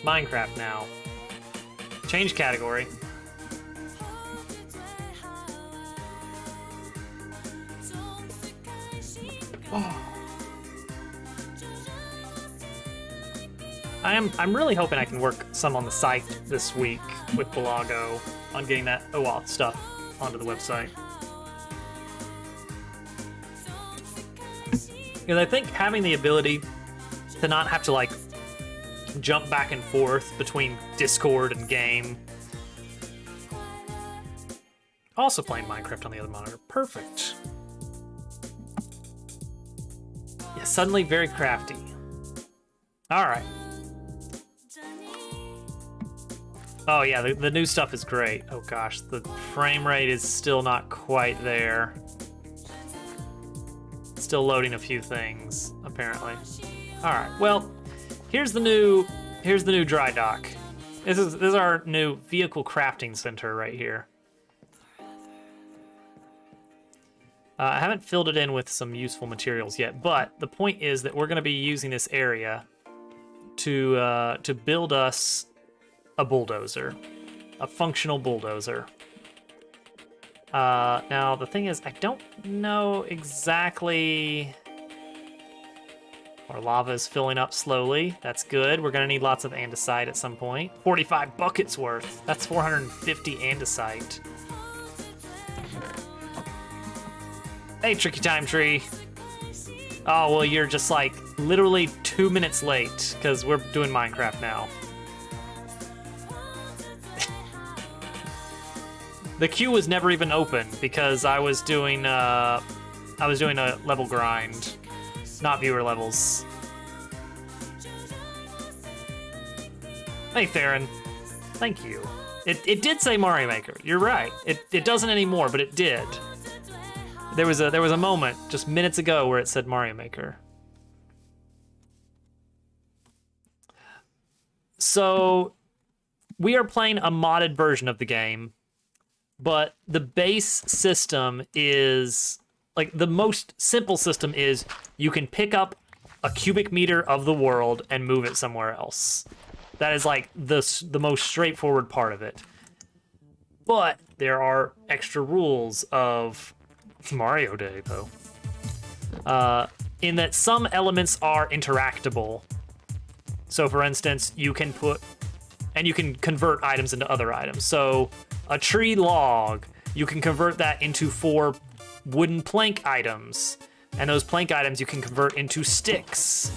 Minecraft now. Change category. Oh. I'm really hoping I can work some on the site this week with Belago on getting that OAuth stuff onto the website. Because I think having the ability to not have to like jump back and forth between Discord and game. Also playing Minecraft on the other monitor. Perfect. Yeah, suddenly very crafty. All right. Oh yeah, the new stuff is great. Oh gosh, the frame rate is still not quite there. Still loading a few things, apparently. All right, well, here's the new dry dock. This is our new vehicle crafting center right here. I haven't filled it in with some useful materials yet, but the point is that we're going to be using this area to build us a bulldozer, a functional bulldozer. Now the thing is, I don't know exactly. Our lava is filling up slowly. That's good. We're gonna need lots of andesite at some point. 45 buckets worth. That's 450 andesite. Hey, Tricky Time Tree. Oh, well, you're just like literally 2 minutes late because we're doing Minecraft now. The queue was never even open because I was doing a level grind, not viewer levels. Hey, Theron. Thank you. It did say Mario Maker. You're right. It doesn't anymore, but it did. There was a moment just minutes ago where it said Mario Maker. So we are playing a modded version of the game, but the base system is like the most simple system is you can pick up a cubic meter of the world and move it somewhere else. That is like the most straightforward part of it. But there are extra rules of Mario Day, though, in that some elements are interactable. So, for instance, you can convert items into other items. So, a tree log, you can convert that into 4 wooden plank items, and those plank items you can convert into sticks,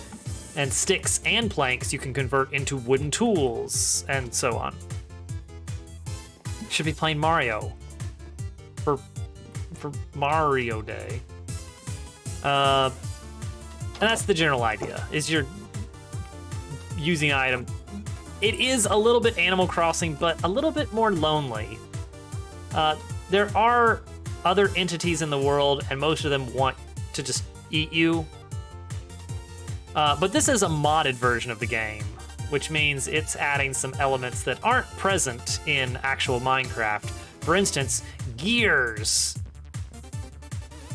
and sticks and planks you can convert into wooden tools, and so on. Should be playing Mario for Mario Day. And that's the general idea, is you're using an item. It is a little bit Animal Crossing, but a little bit more lonely. There are other entities in the world, and most of them want to just eat you. But this is a modded version of the game, which means it's adding some elements that aren't present in actual Minecraft. For instance, gears,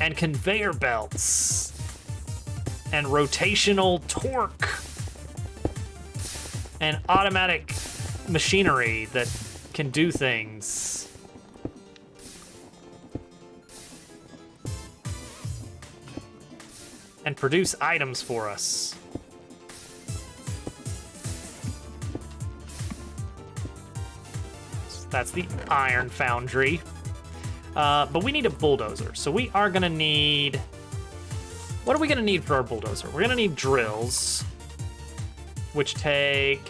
and conveyor belts, and rotational torque, and automatic machinery that can do things. And produce items for us. That's the iron foundry. But we need a bulldozer. So we are gonna need... What are we gonna need for our bulldozer? We're gonna need drills, which take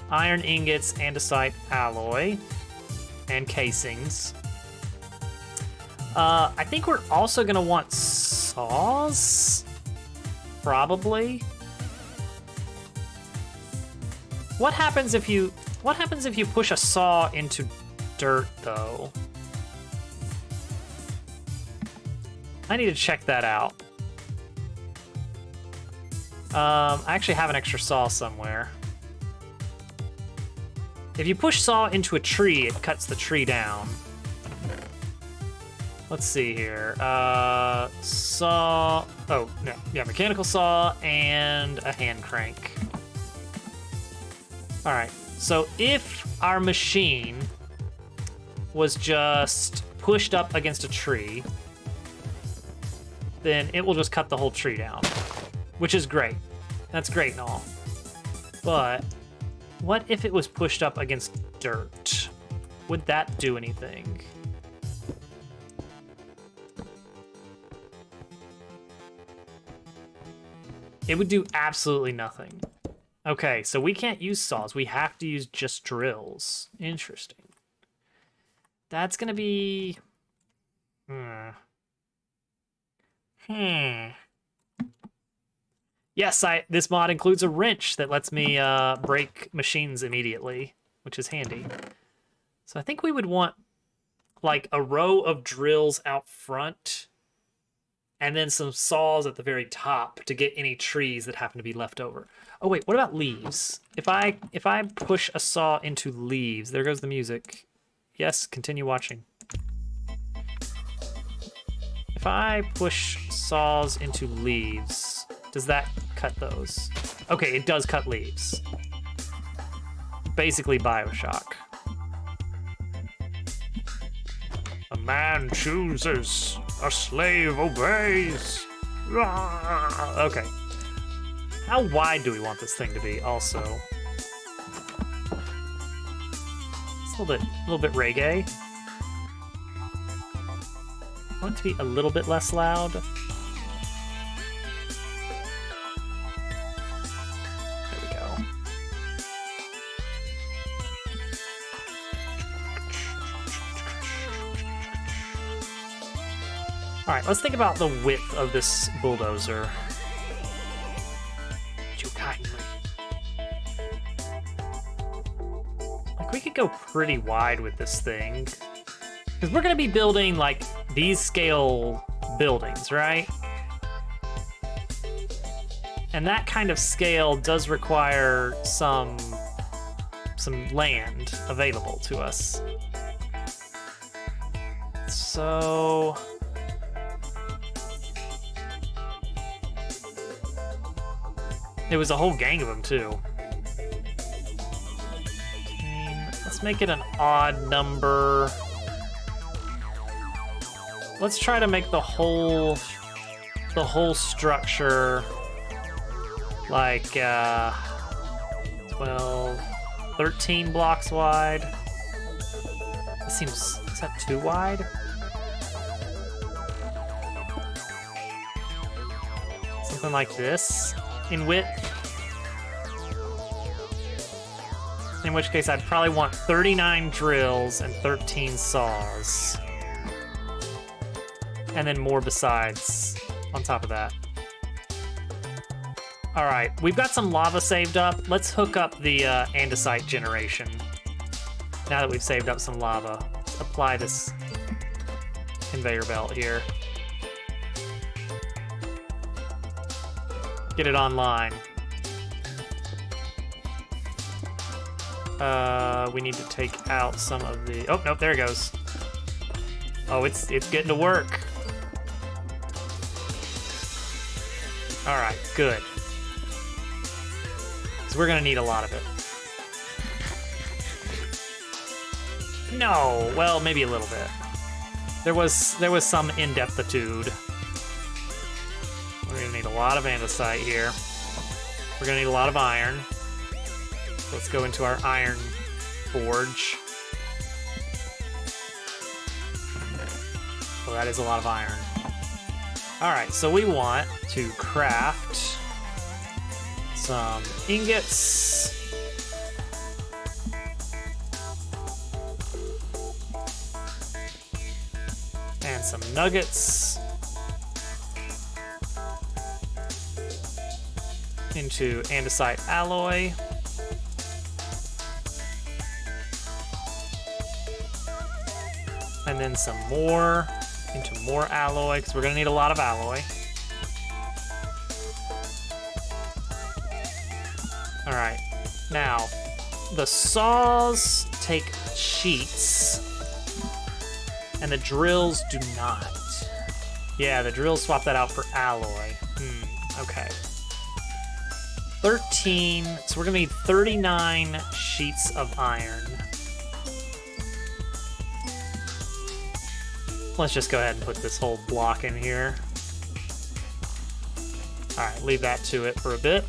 iron ingots, andesite alloy, and casings. I think we're also gonna want saws, probably. What happens if you push a saw into dirt, though? I need to check that out. I actually have an extra saw somewhere. If you push saw into a tree, it cuts the tree down. Let's see here. Saw. Oh, no. Yeah, mechanical saw and a hand crank. All right, so if our machine was just pushed up against a tree, then it will just cut the whole tree down, which is great. That's great and all. But what if it was pushed up against dirt? Would that do anything? It would do absolutely nothing. Okay, so we can't use saws. We have to use just drills. Interesting. That's gonna be... Yes, this mod includes a wrench that lets me break machines immediately, which is handy. So I think we would want like a row of drills out front and then some saws at the very top to get any trees that happen to be left over. Oh wait, what about leaves? If I push a saw into leaves, there goes the music. Yes, continue watching. If I push saws into leaves, does that cut those? Okay, it does cut leaves. Basically BioShock. A man chooses, a slave obeys. Okay. How wide do we want this thing to be also? It's a little bit reggae. I want it to be a little bit less loud. There we go. All right, let's think about the width of this bulldozer. Too kindly. Like, we could go pretty wide with this thing. Because we're going to be building, like, these scale buildings, right? And that kind of scale does require some land available to us. So... it was a whole gang of them, too. Let's make it an odd number. Let's try to make the whole structure like 12, 13 blocks wide. That seems, is that too wide? Something like this in width. In which case I'd probably want 39 drills and 13 saws. And then more besides on top of that. All right, we've got some lava saved up. Let's hook up the Andesite Generation. Now that we've saved up some lava, let's apply this conveyor belt here. Get it online. We need to take out some of the... oh, nope, there it goes. Oh, it's getting to work. All right, good. So we're gonna need a lot of it. No, well, maybe a little bit. There was some in-depthitude. We're gonna need a lot of andesite here. We're gonna need a lot of iron. So let's go into our iron forge. Well, that is a lot of iron. All right, so we want to craft some ingots. And some nuggets. Into andesite alloy. And then some more into more alloy, because we're going to need a lot of alloy. All right, now the saws take sheets and the drills do not. Yeah, the drills swap that out for alloy. Okay. 13, so we're gonna need 39 sheets of iron. Let's just go ahead and put this whole block in here. All right, leave that to it for a bit.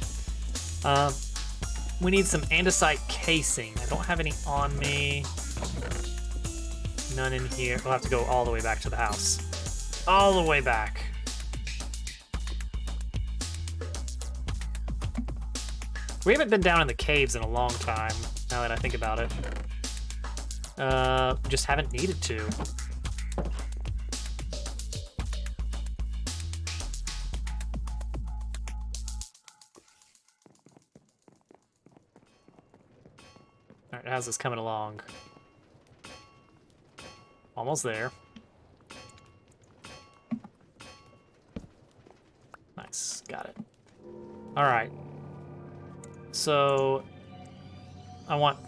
We need some andesite casing. I don't have any on me. None in here. We'll have to go all the way back to the house. All the way back. We haven't been down in the caves in a long time, now that I think about it. Just haven't needed to. All right, how's this coming along? Almost there. Nice, got it. All right. So I want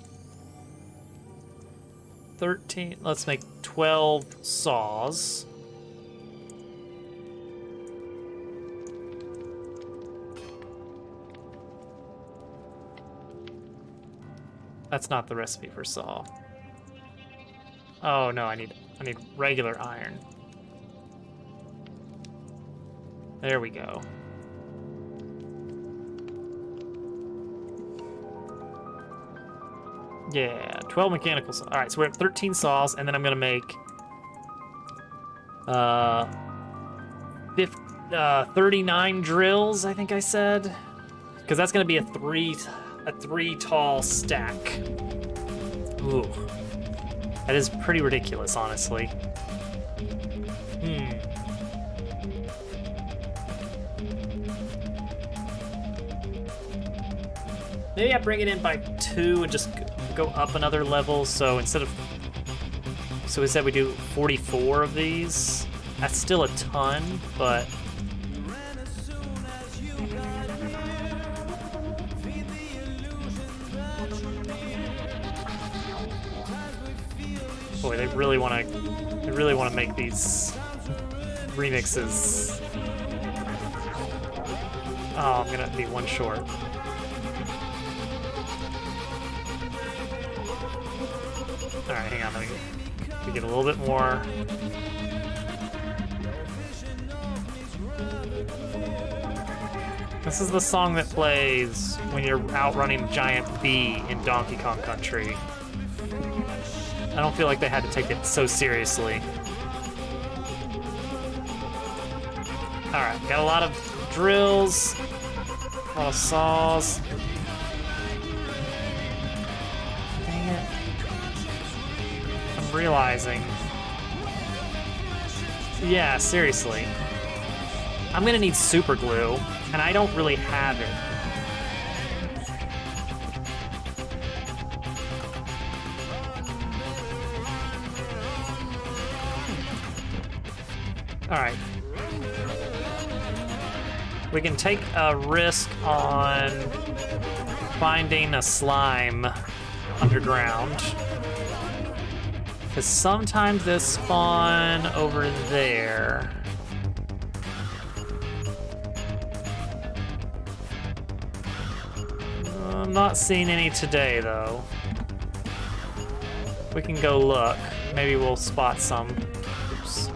13, let's make 12 saws. That's not the recipe for saw. Oh no, I need regular iron. There we go. Yeah, 12 mechanical saws. All right, so we're at 13 saws, and then I'm gonna make 39 drills, I think I said, because that's gonna be a three tall stack. Ooh, that is pretty ridiculous, honestly. Maybe I bring it in by 2 and just go up another level. So instead we said we do 44 of these. That's still a ton, but boy, they really want to make these remixes. Oh, I'm gonna be one short. All right, hang on, let me get a little bit more. This is the song that plays when you're outrunning a giant bee in Donkey Kong Country. I don't feel like they had to take it so seriously. All right, got a lot of drills, a lot of saws. Dang it. I'm realizing. Yeah, seriously. I'm gonna need super glue, and I don't really have it. All right. We can take a risk on finding a slime underground, because sometimes they spawn over there. I'm not seeing any today, though. We can go look. Maybe we'll spot some. Oops.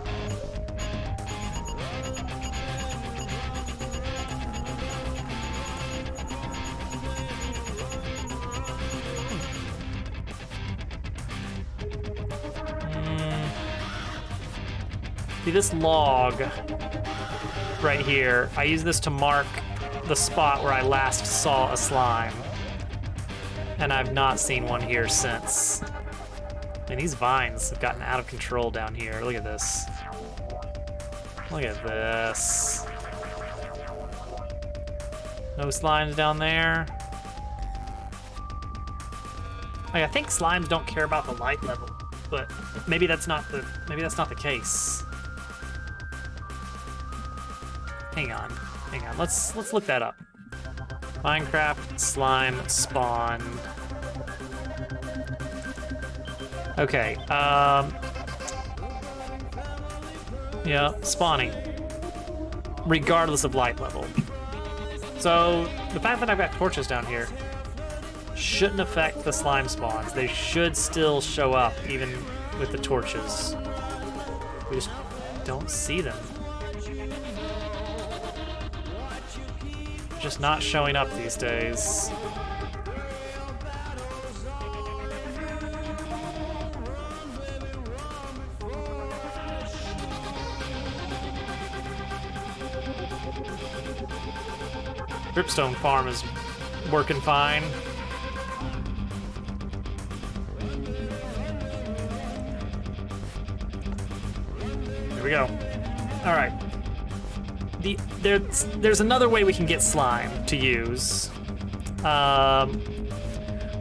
See this log right here? I use this to mark the spot where I last saw a slime. And I've not seen one here since. And these vines have gotten out of control down here. Look at this. Look at this. No slimes down there. Like, I think slimes don't care about the light level, but maybe that's not the case. Hang on. Let's look that up. Minecraft slime spawn. Okay, yeah, spawning. Regardless of light level. So the fact that I've got torches down here shouldn't affect the slime spawns. They should still show up even with the torches. We just don't see them. Just not showing up these days. Dripstone farm is working fine. Here we go. All right. There's another way we can get slime to use.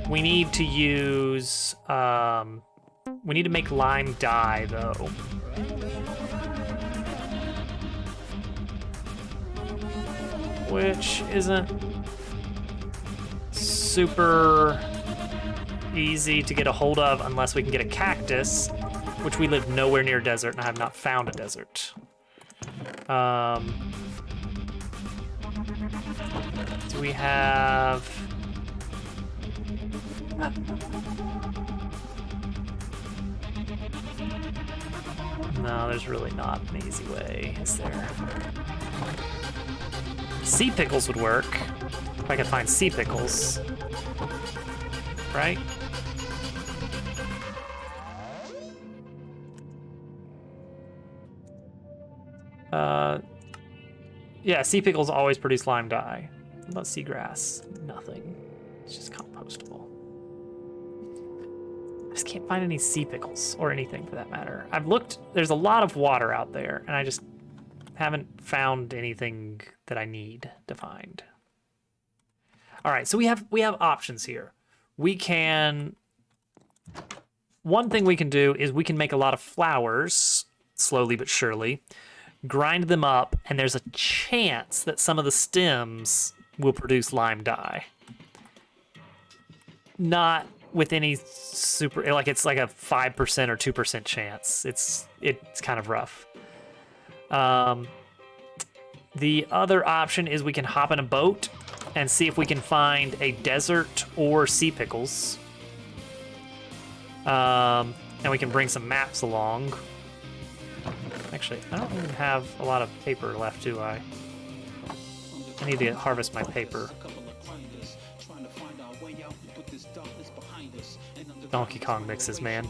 We need to use. We need to make lime dye though. Which isn't super easy to get a hold of unless we can get a cactus, which we live nowhere near a desert, and I have not found a desert. Do we have... No, there's really not an easy way, is there? Sea pickles would work, if I could find sea pickles. Right? Yeah, sea pickles always produce lime dye. What about seagrass? Nothing. It's just compostable. I just can't find any sea pickles, or anything for that matter. I've looked, there's a lot of water out there, and I just haven't found anything that I need to find. All right, so we have options here. We can, one thing we can do is we can make a lot of flowers, slowly but surely, grind them up, and there's a chance that some of the stems will produce lime dye. Not with any super, like it's like a 5% or 2% chance. It's kind of rough. The other option is we can hop in a boat and see if we can find a desert or sea pickles. And we can bring some maps along. Actually, I don't even have a lot of paper left, do I? I need to harvest my paper. Donkey Kong mixes, man.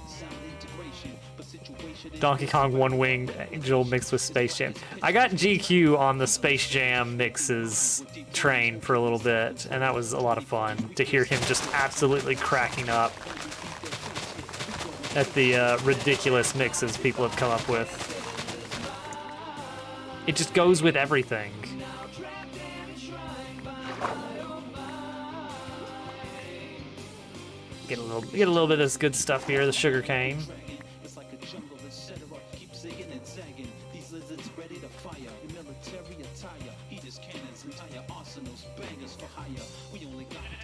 Donkey Kong One-Winged Angel mixed with Space Jam. I got GQ on the Space Jam mixes train for a little bit, and that was a lot of fun to hear him just absolutely cracking up at the ridiculous mixes people have come up with. It just goes with everything. Get a little bit of this good stuff here, the sugar cane.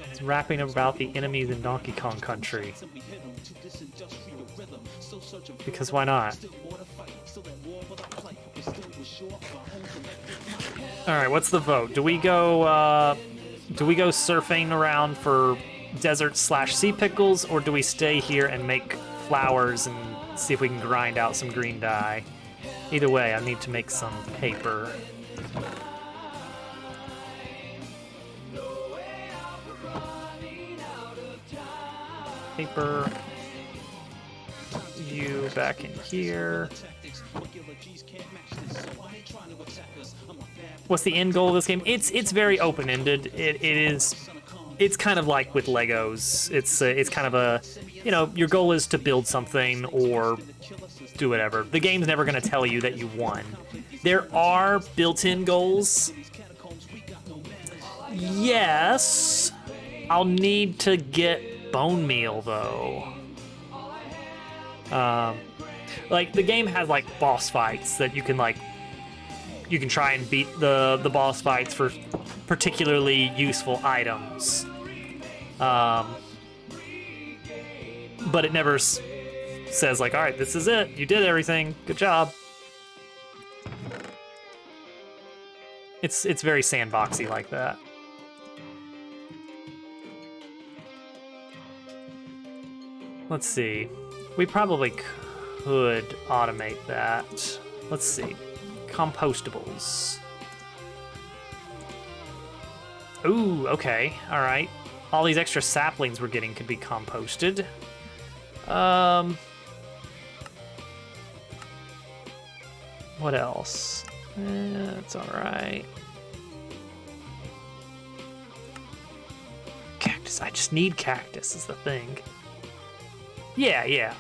It's rapping about the enemies in Donkey Kong Country. Because why not? All right, what's the vote? Do we go surfing around for desert/sea pickles, or do we stay here and make flowers and see if we can grind out some green dye? Either way, I need to make some paper. Paper. You back in here. What's the end goal of this game? It's very open-ended. It's kind of like with Legos. It's kind of a, you know, your goal is to build something or do whatever. The game's never going to tell you that you won. There are built-in goals. Yes. I'll need to get bone meal though. Like the game has like boss fights that you can try and beat the boss fights for particularly useful items. But it never says like, all right, this is it. You did everything. Good job. It's very sandboxy like that. Let's see. We probably could automate that. Let's see. Compostables. Ooh, okay. All right. All these extra saplings we're getting could be composted. What else? That's all right. Cactus. I just need cactus is the thing. Yeah, yeah.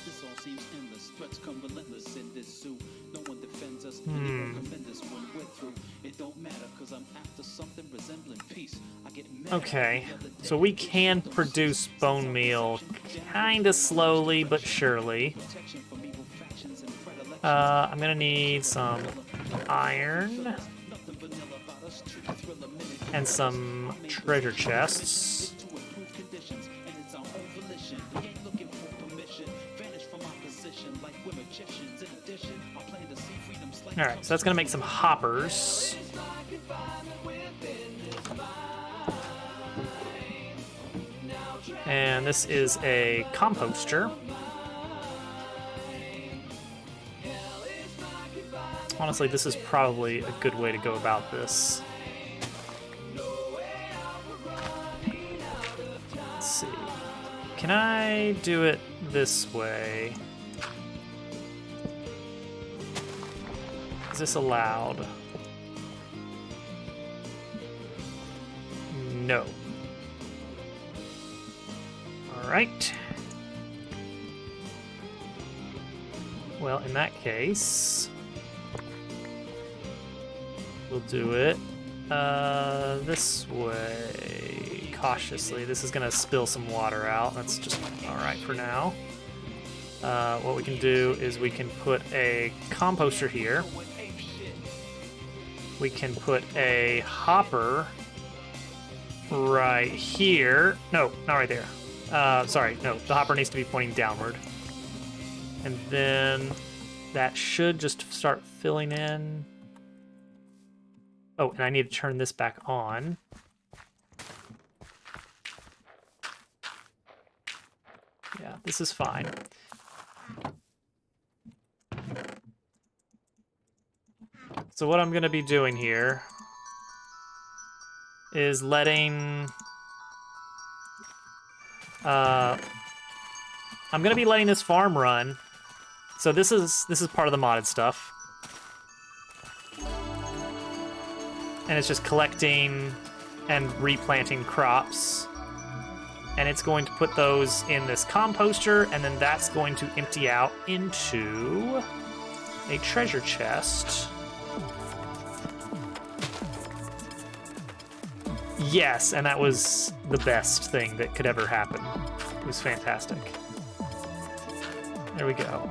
This all seems endless. Threats come relentless in this zoo. No one defends us. Anyone tremendous when we're through. It don't matter because I'm after something resembling peace. I get mad. Okay, so we can produce bone meal kind of slowly but surely. I'm gonna need some iron and some treasure chests. All right, so that's gonna make some hoppers. And this is a composter. Honestly, this is probably a good way to go about this. Let's see. Can I do it this way? Is this allowed? No. All right. Well, in that case, we'll do it this way, cautiously. This is gonna spill some water out. That's just all right for now. What we can do is we can put a composter here. We can put a hopper right here. No, not right there. Sorry, no, the hopper needs to be pointing downward. And then that should just start filling in. Oh, and I need to turn this back on. Yeah, this is fine. So what I'm going to be doing here is letting... I'm going to be letting this farm run. So this is part of the modded stuff. And it's just collecting and replanting crops. And it's going to put those in this composter, and then that's going to empty out into a treasure chest. Yes, and that was the best thing that could ever happen. It was fantastic. There we go.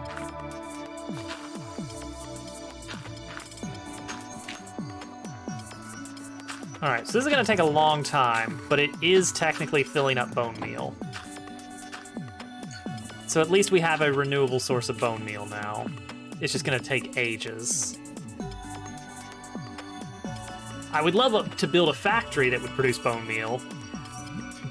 All right, so this is gonna take a long time, but it is technically filling up bone meal. So at least we have a renewable source of bone meal now. It's just gonna take ages. I would love to build a factory that would produce bone meal,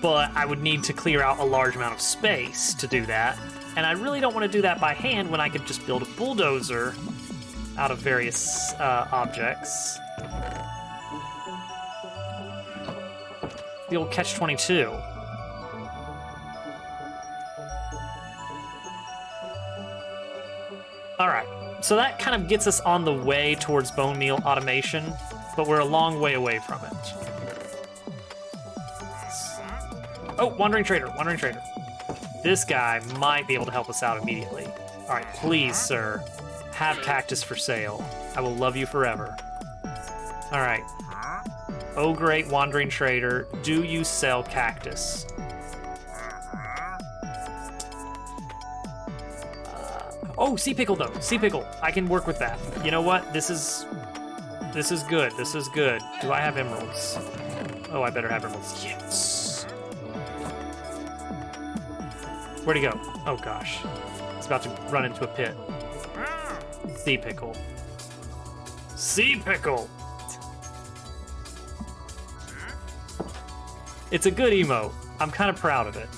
but I would need to clear out a large amount of space to do that. And I really don't want to do that by hand when I could just build a bulldozer out of various objects. The old catch-22. All right, so that kind of gets us on the way towards bone meal automation, but we're a long way away from it. Oh, Wandering Trader, Wandering Trader. This guy might be able to help us out immediately. All right, please, sir, have cactus for sale. I will love you forever. All right. Oh, great Wandering Trader, do you sell cactus? Oh, sea pickle though, sea pickle. I can work with that. You know what? This is good. This is good. Do I have emeralds? Oh, I better have emeralds. Yes. Where'd he go? Oh gosh, it's about to run into a pit. Sea pickle. Sea pickle. It's a good emote. I'm kind of proud of it.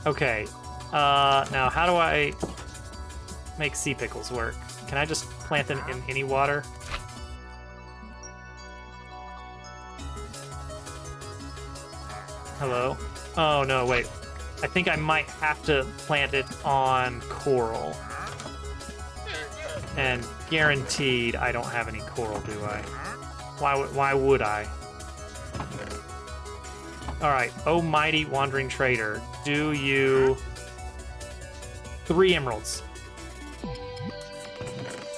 Okay. Now how do I make sea pickles work? Can I just plant them in any water? Hello? Oh, no, wait. I think I might have to plant it on coral. And guaranteed I don't have any coral, do I? Why would I? All right, oh mighty wandering trader, do you... 3 emeralds.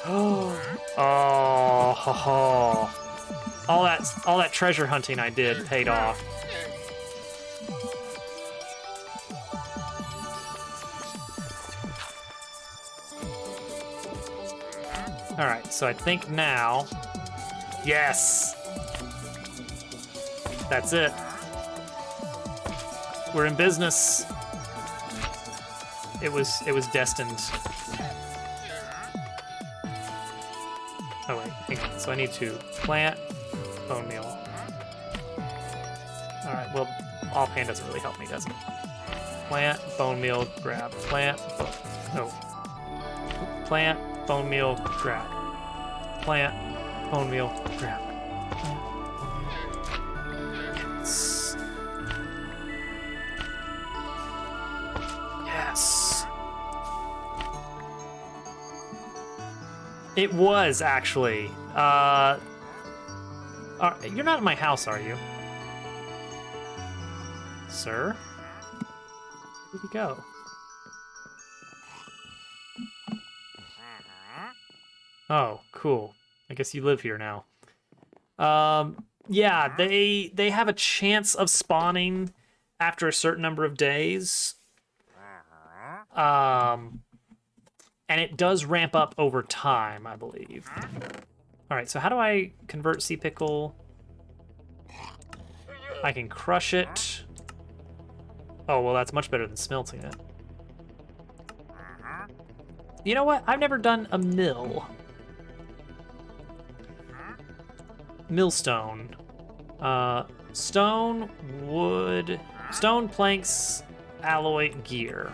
Oh, ho, ho. All that treasure hunting I did paid off. All right, so I think now, yes, that's it. We're in business. It was destined. Oh wait, hang on. So I need to plant bone meal. All right, well, offhand doesn't really help me, does it? Plant bone meal, grab. Plant, plant bone meal, grab. Plant bone meal, grab. Yes. Yes. It was actually. You're not in my house, are you? Sir? Where'd you go? Oh, cool. I guess you live here now. Yeah, they have a chance of spawning after a certain number of days. And it does ramp up over time, I believe. All right, so how do I convert sea pickle? I can crush it. Oh, well, that's much better than smelting it. You know what? I've never done a mill. Millstone. Stone, wood, stone, planks, alloy, gear.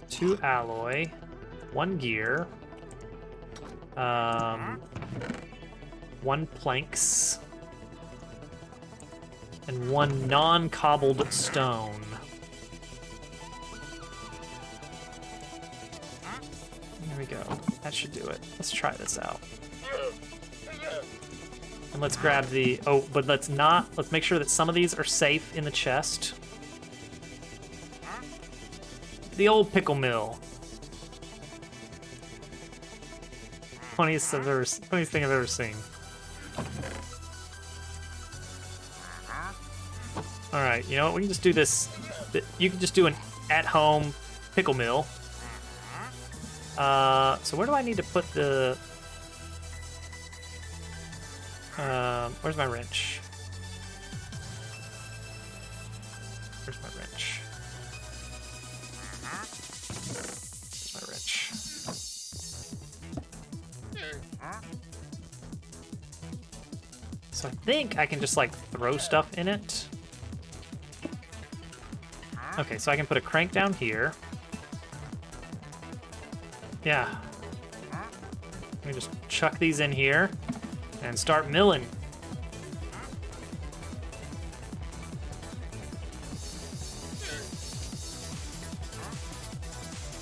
2 alloy, 1 gear, 1 planks, and 1 non-cobbled stone. There we go. That should do it. Let's try this out. And let's grab the... Oh, but let's make sure that some of these are safe in the chest. The old pickle mill. Funniest thing I've ever seen. All right, you know what? We can just do this. You can just do an at-home pickle mill. So where do I need to put the... where's my wrench? Where's my wrench? Where's my wrench? So I think I can just like throw stuff in it. Okay, so I can put a crank down here. Yeah. Let me just chuck these in here and start milling.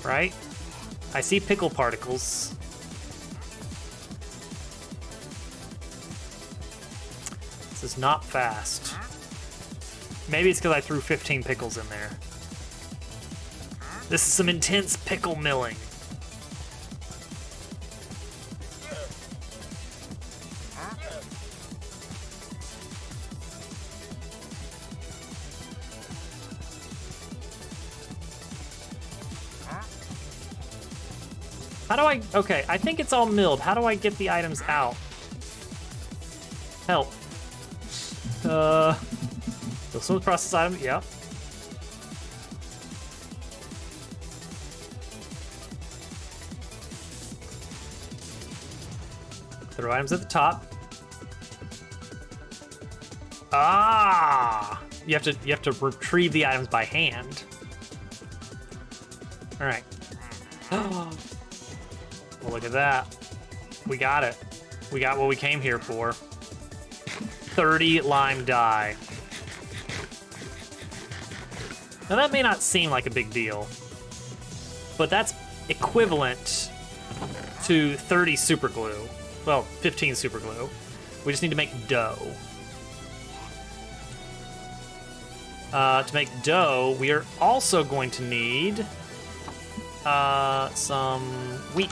Right? I see pickle particles. This is not fast. Maybe it's because I threw 15 pickles in there. This is some intense pickle milling. How do I... Okay, I think it's all milled. How do I get the items out? Help. Smooth process item, yeah. Throw items at the top. Ah! You have to retrieve the items by hand. All right. Well, look at that. We got it. We got what we came here for. 30 lime dye. Now that may not seem like a big deal, but that's equivalent to 30 super glue. Well, 15 super glue. We just need to make dough. To make dough, we are also going to need some wheat.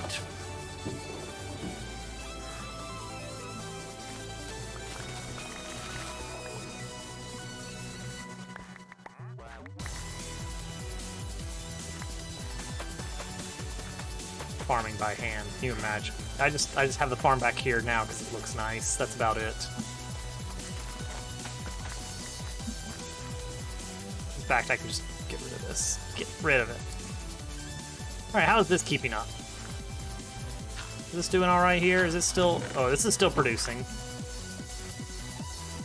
Farming by hand. Can you imagine? I just have the farm back here now because it looks nice. That's about it. In fact, I can just get rid of this. Get rid of it. All right, how is this keeping up? Is this doing all right here? Is this still? Oh, this is still producing.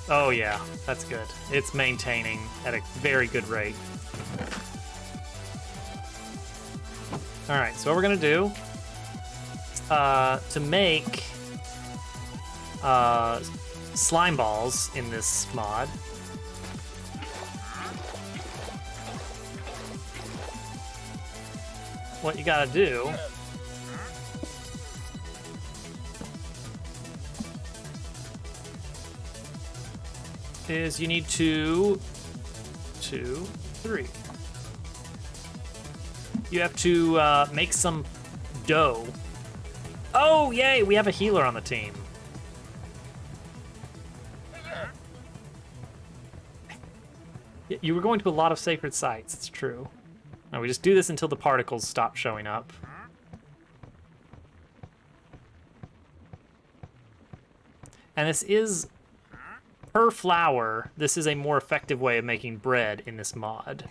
Oh yeah, that's good. It's maintaining at a very good rate. All right, so what we're gonna do to make slime balls in this mod. What you gotta do is you need 2, 3. You have to make some dough. Oh, yay, we have a healer on the team. You were going to a lot of sacred sites, it's true. Now we just do this until the particles stop showing up. And this is, per flour, this is a more effective way of making bread in this mod.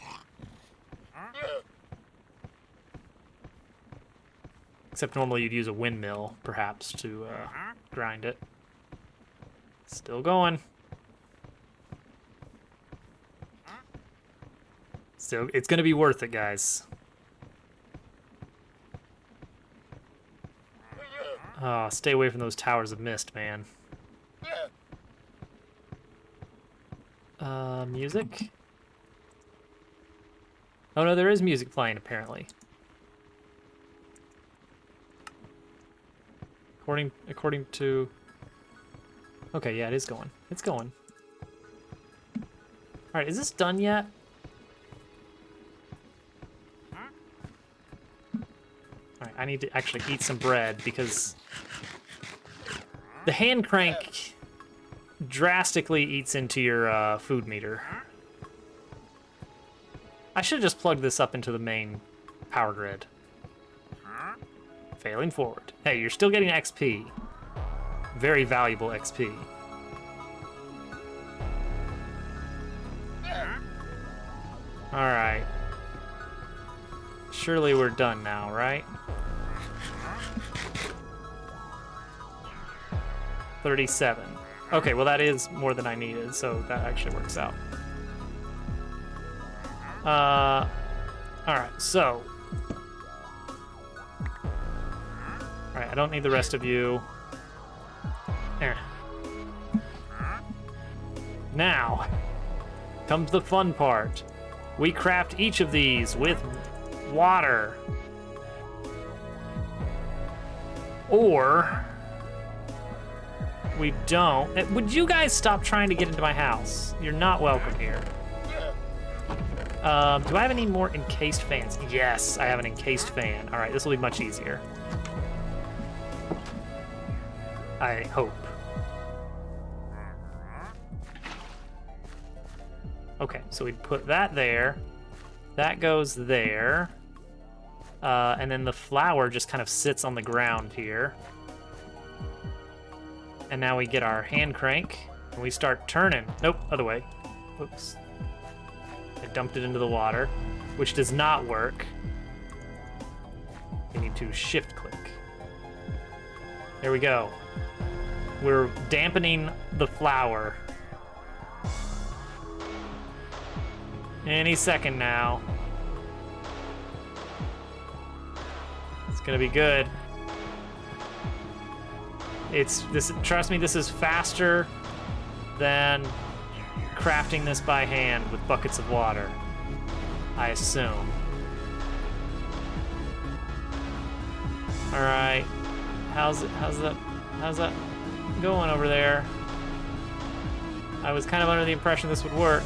Except normally you'd use a windmill, perhaps, to grind it. Still going. So it's gonna be worth it, guys. Oh, stay away from those towers of mist, man. Music? Oh no, there is music playing, apparently. According to... Okay, yeah, it is going. It's going. Alright, is this done yet? Alright, I need to actually eat some bread because the hand crank drastically eats into your food meter. I should have just plugged this up into the main power grid. Failing forward. Hey, you're still getting XP. Very valuable XP. Alright. Surely we're done now, right? 37. Okay, well that is more than I needed, so that actually works out. Alright, so... Alright, I don't need the rest of you. Now, comes the fun part. We craft each of these with water. Or we don't. Would you guys stop trying to get into my house? You're not welcome here. Do I have any more encased fans? Yes, I have an encased fan. All right, this will be much easier. I hope. Okay, so we put that there. That goes there. And then the flour just kind of sits on the ground here. And now we get our hand crank and we start turning. Nope, other way. Oops. I dumped it into the water, which does not work. You need to shift click. There we go. We're dampening the flour. Any second now. It's gonna be good. Trust me, this is faster than crafting this by hand with buckets of water, I assume. All right, how's that going over there? I was kind of under the impression this would work.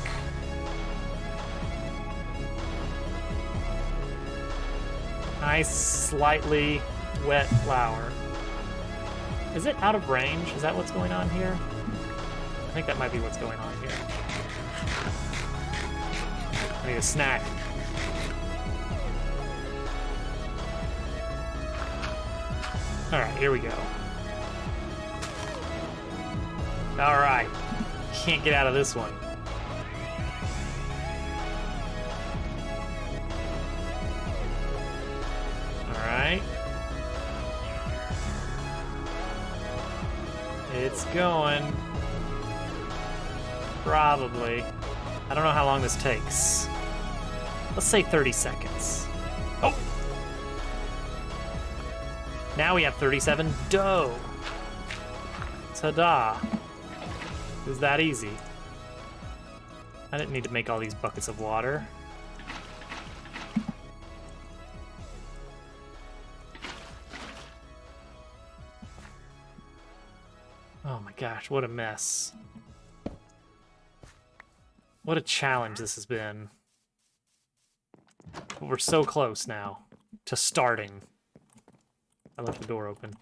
Nice, slightly wet flour. Is it out of range? Is that what's going on here? I think that might be what's going on here. I need a snack. All right, here we go. All right, can't get out of this one. All right. It's going. Probably. I don't know how long this takes. Let's say 30 seconds. Oh! Now we have 37 dough. Ta-da. It was that easy. I didn't need to make all these buckets of water. Oh my gosh, what a mess. What a challenge this has been. But we're so close now to starting. I left the door open.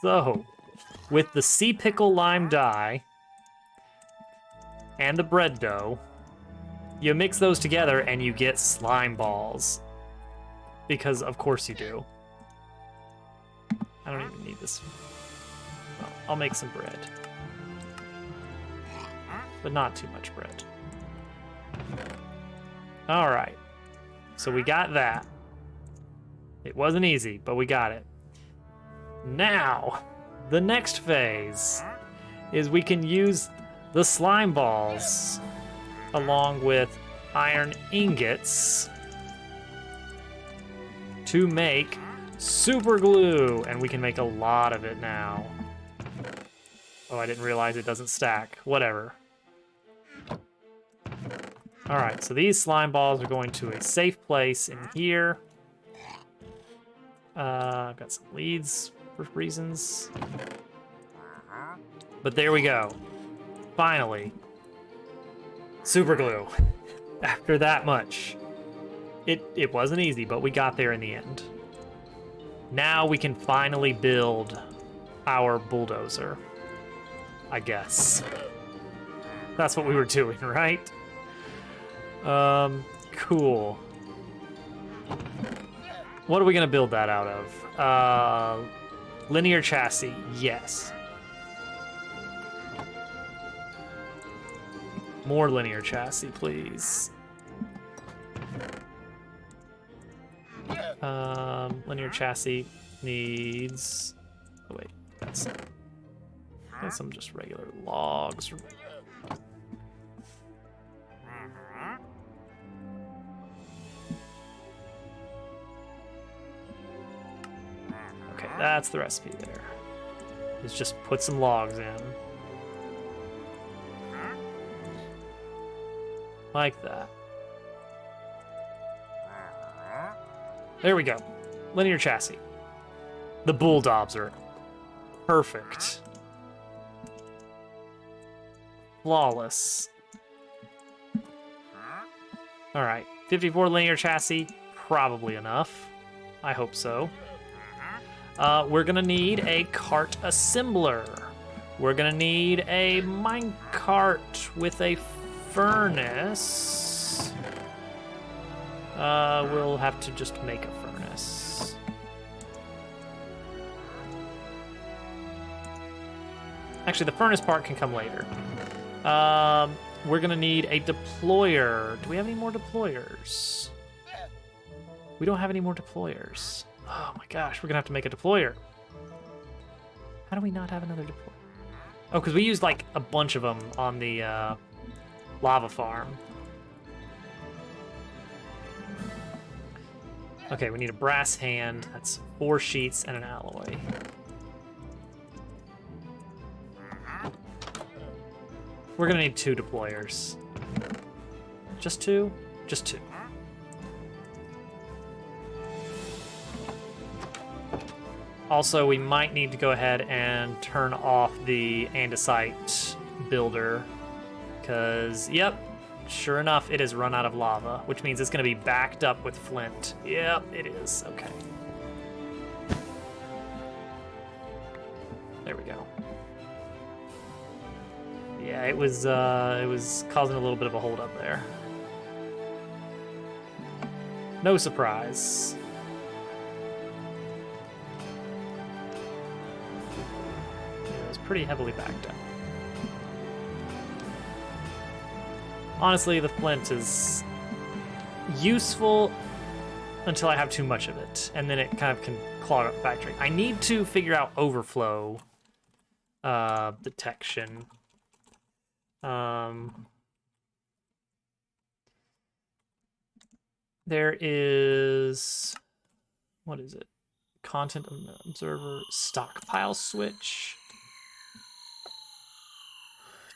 So, with the sea pickle lime dye and the bread dough, you mix those together and you get slime balls. Because of course you do. I don't even need this. Well, I'll make some bread. But not too much bread. All right. So we got that. It wasn't easy, but we got it. Now, the next phase is we can use the slime balls along with iron ingots to make super glue, and we can make a lot of it now. Oh, I didn't realize it doesn't stack. Whatever. All right, so these slime balls are going to a safe place in here. I've got some leads for reasons. But there we go. Finally. Super glue. After that much. It wasn't easy, but we got there in the end. Now we can finally build our bulldozer. I guess. That's what we were doing, right? Cool. What are we gonna build that out of? Linear chassis, yes. More linear chassis, please. Linear chassis needs... Oh wait, that's some just regular logs. Okay, that's the recipe there. Let's just put some logs in. Like that. There we go. Linear chassis. The bulldozer. Perfect. Flawless. All right, 54 linear chassis, probably enough. I hope so. We're gonna need a cart assembler. We're gonna need a mine cart with a furnace. We'll have to just make a furnace. Actually, the furnace part can come later. We're gonna need a deployer. Do we have any more deployers? We don't have any more deployers. Oh my gosh, we're gonna have to make a deployer. How do we not have another deployer? Oh, because we used like a bunch of them on the lava farm. Okay, we need a brass hand. That's 4 sheets and an alloy. We're gonna need 2 deployers. Just 2? Just 2. Also, we might need to go ahead and turn off the andesite builder, because, yep, sure enough, it has run out of lava, which means it's going to be backed up with flint. Yep, it is. Okay. There we go. Yeah, it was causing a little bit of a holdup there. No surprise. Pretty heavily backed up. Honestly, the flint is useful until I have too much of it, and then it kind of can clog up the factory. I need to figure out overflow detection. There is, what is it? Content observer stockpile switch.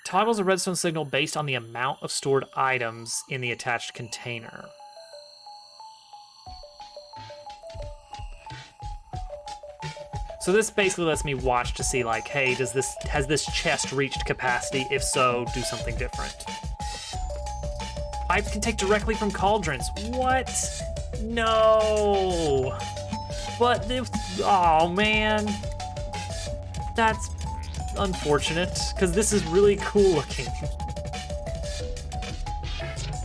Toggles a redstone signal based on the amount of stored items in the attached container. So this basically lets me watch to see, like, hey, has this chest reached capacity? If so, do something different. Pipes can take directly from cauldrons. What? No. But if, oh man, that's unfortunate, because this is really cool looking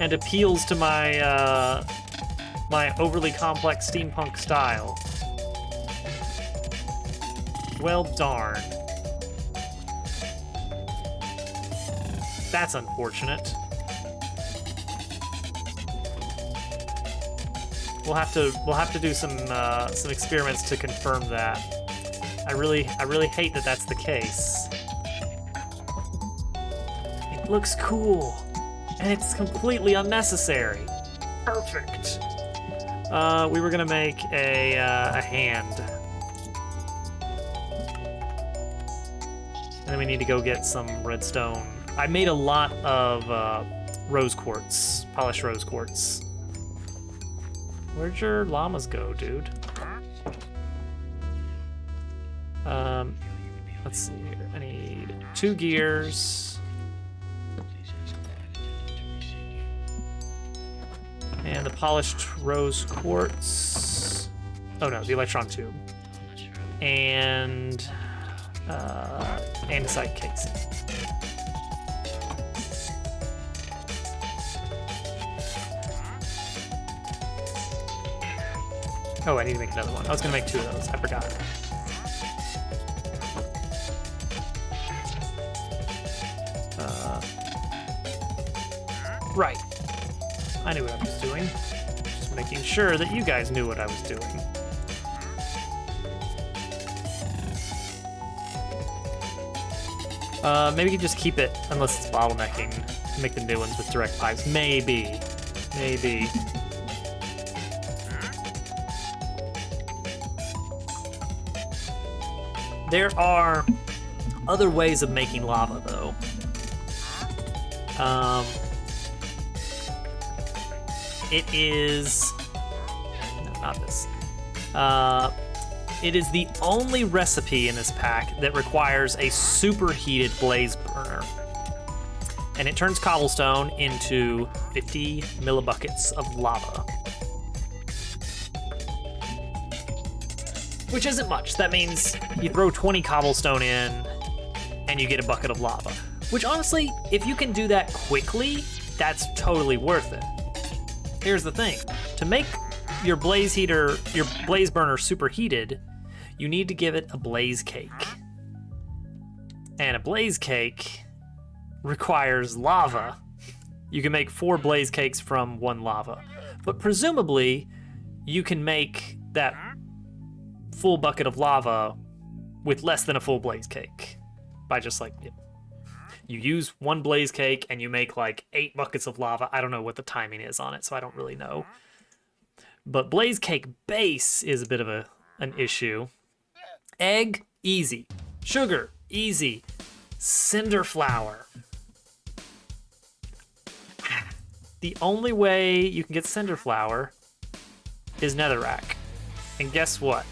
and appeals to my my overly complex steampunk style. Well, darn. That's unfortunate. We'll have to do some experiments to confirm that. I really hate that that's the case. It looks cool, and it's completely unnecessary. Perfect. We were gonna make a hand, and then we need to go get some redstone. I made a lot of rose quartz, polished rose quartz. Where'd your llamas go, dude? Let's see here. I need 2 gears. And the polished rose quartz. Oh no, the electron tube. And andesite casing. Oh, I need to make another one. I was gonna make 2 of those. I forgot. Right. I knew what I was doing. Just making sure that you guys knew what I was doing. Maybe you can just keep it, unless it's bottlenecking, make the new ones with direct pipes. Maybe. Maybe. There are other ways of making lava, though. It is... No, not this. It is the only recipe in this pack that requires a superheated blaze burner. And it turns cobblestone into 50 millibuckets of lava. Which isn't much. That means you throw 20 cobblestone in and you get a bucket of lava. Which honestly, if you can do that quickly, that's totally worth it. Here's the thing. To make your blaze burner superheated, you need to give it a blaze cake. And a blaze cake requires lava. You can make 4 blaze cakes from 1 lava. But presumably, you can make that full bucket of lava with less than a full blaze cake by just like you use one blaze cake and you make like 8 buckets of lava. I don't know what the timing is on it, so I don't really know. But blaze cake base is a bit of an issue. Egg, easy. Sugar, easy. Cinder flour. The only way you can get cinder flour is netherrack. And guess what?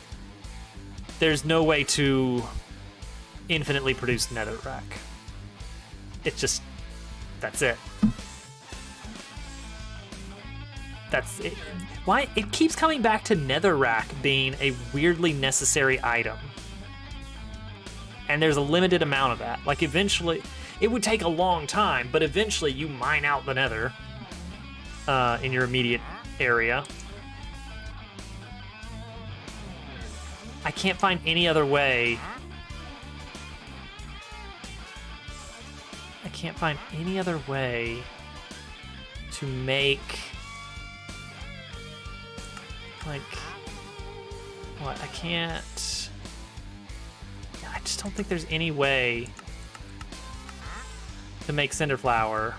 There's no way to infinitely produce netherrack. It's just, that's it. That's it. Why? It keeps coming back to netherrack being a weirdly necessary item. And there's a limited amount of that. Like eventually, it would take a long time, but eventually you mine out the nether in your immediate area. I can't find any other way. I can't find any other way to make, like, what? I can't. I just don't think there's any way to make cinder flour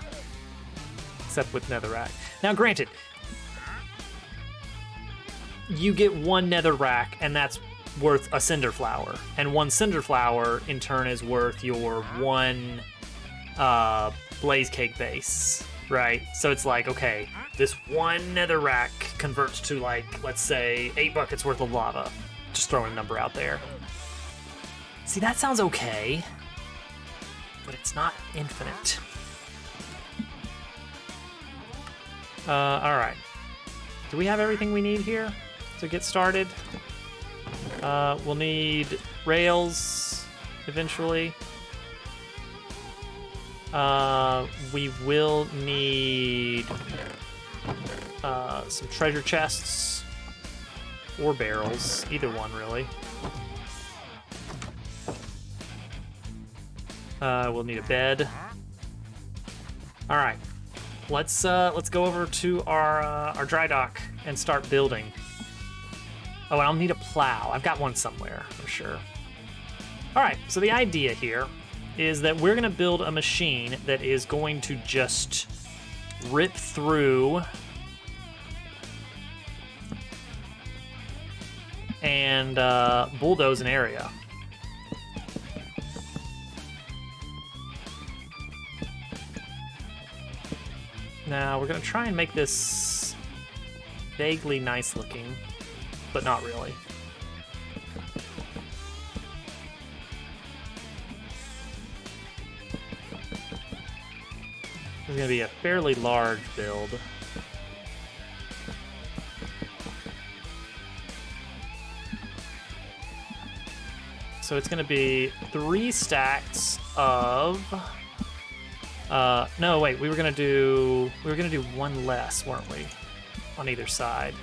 except with netherrack. Now, granted, you get 1 netherrack, and that's worth a cinder flour, and 1 cinder flour in turn is worth your 1 blaze cake base, right? So it's like, okay, this 1 netherrack converts to, like, let's say 8 buckets worth of lava. Just throwing a number out there. See, that sounds okay, but it's not infinite. All right. Do we have everything we need here to get started? We'll need rails eventually. We will need some treasure chests or barrels, either one really. We'll need a bed. All right, let's go over to our dry dock and start building. Oh, and I'll need a plow. I've got one somewhere for sure. All right, so the idea here is that we're gonna build a machine that is going to just rip through and bulldoze an area. Now we're gonna try and make this vaguely nice looking, but not really. It's gonna be a fairly large build. So it's gonna be 3 stacks of no, wait, we were gonna do 1 less, weren't we? On either side.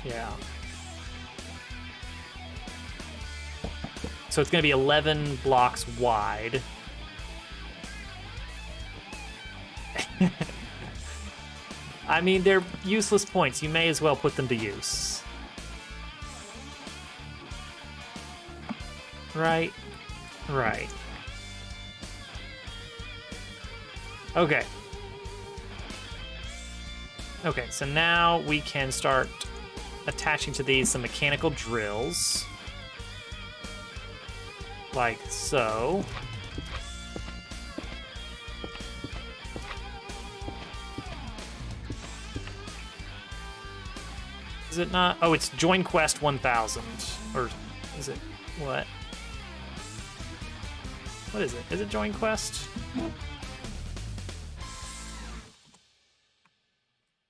Yeah. So it's gonna be 11 blocks wide. I mean, they're useless points. You may as well put them to use. Right? Right. Okay. Okay, so now we can start attaching to these some mechanical drills. Like so. Is it not? Oh, it's Join Quest 1000. Or is it what? What is it? Is it Join Quest?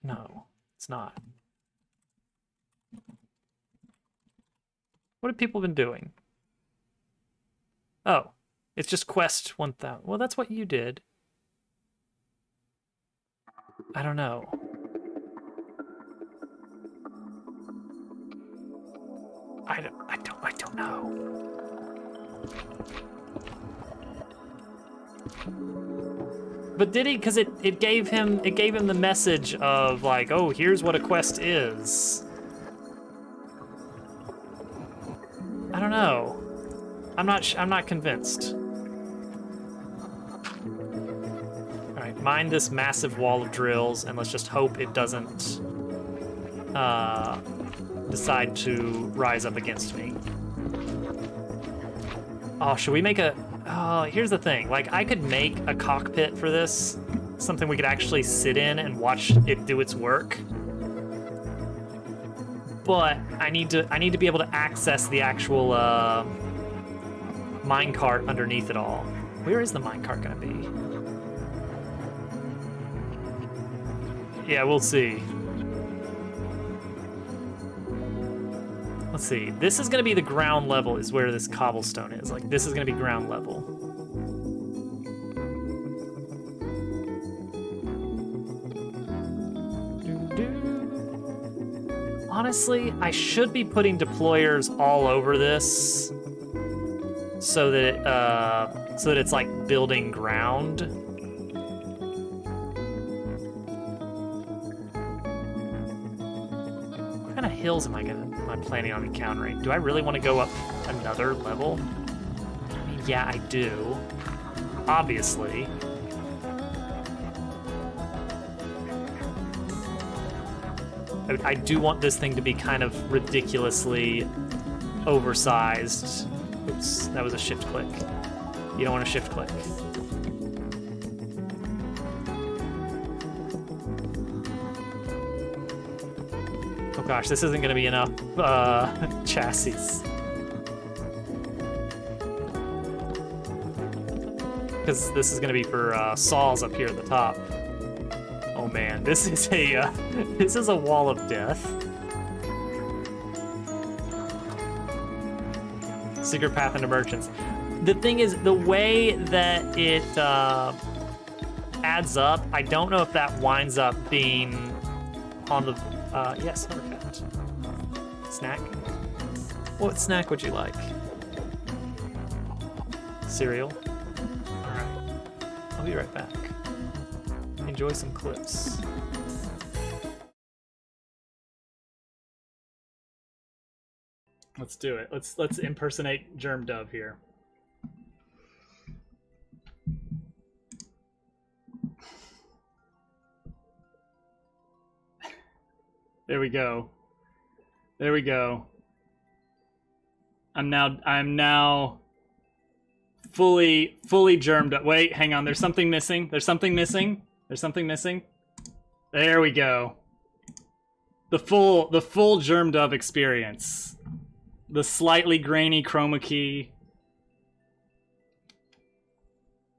No, it's not. What have people been doing? Oh, it's just Quest 1000. Well, that's what you did. I don't know. I don't know. But did he? Because it gave him the message of like, oh, here's what a quest is. I don't know. I'm not convinced. All right, mine this massive wall of drills, and let's just hope it doesn't decide to rise up against me. Oh, should we make a? Oh, here's the thing. Like, I could make a cockpit for this, something we could actually sit in and watch it do its work. But I need to be able to access the actual minecart underneath it all. Where is the minecart gonna be? Yeah, we'll see. Let's see. This is gonna be the ground level, is where this cobblestone is. Like, this is gonna be ground level. Honestly, I should be putting deployers all over this so that it's like building ground. What kind of hills am I planning on encountering? Do I really want to go up another level? I mean, yeah, I do. Obviously. I do want this thing to be kind of ridiculously oversized. Oops, that was a shift click. You don't want to shift click. Oh gosh, this isn't going to be enough chassis. Because this is going to be for saws up here at the top. Oh man, this is a wall of death. Secret path into merchants. The thing is, the way that it adds up, I don't know if that winds up being on the yes, cat. Snack. What snack would you like? Cereal. All right, I'll be right back. Enjoy some clips. Let's do it. Let's impersonate Germ Dove here. There we go. There we go. I'm now fully germed up. Wait, hang on. There's something missing. There's something missing. There's something missing. There we go. The full Germ Dove experience. The slightly grainy chroma key.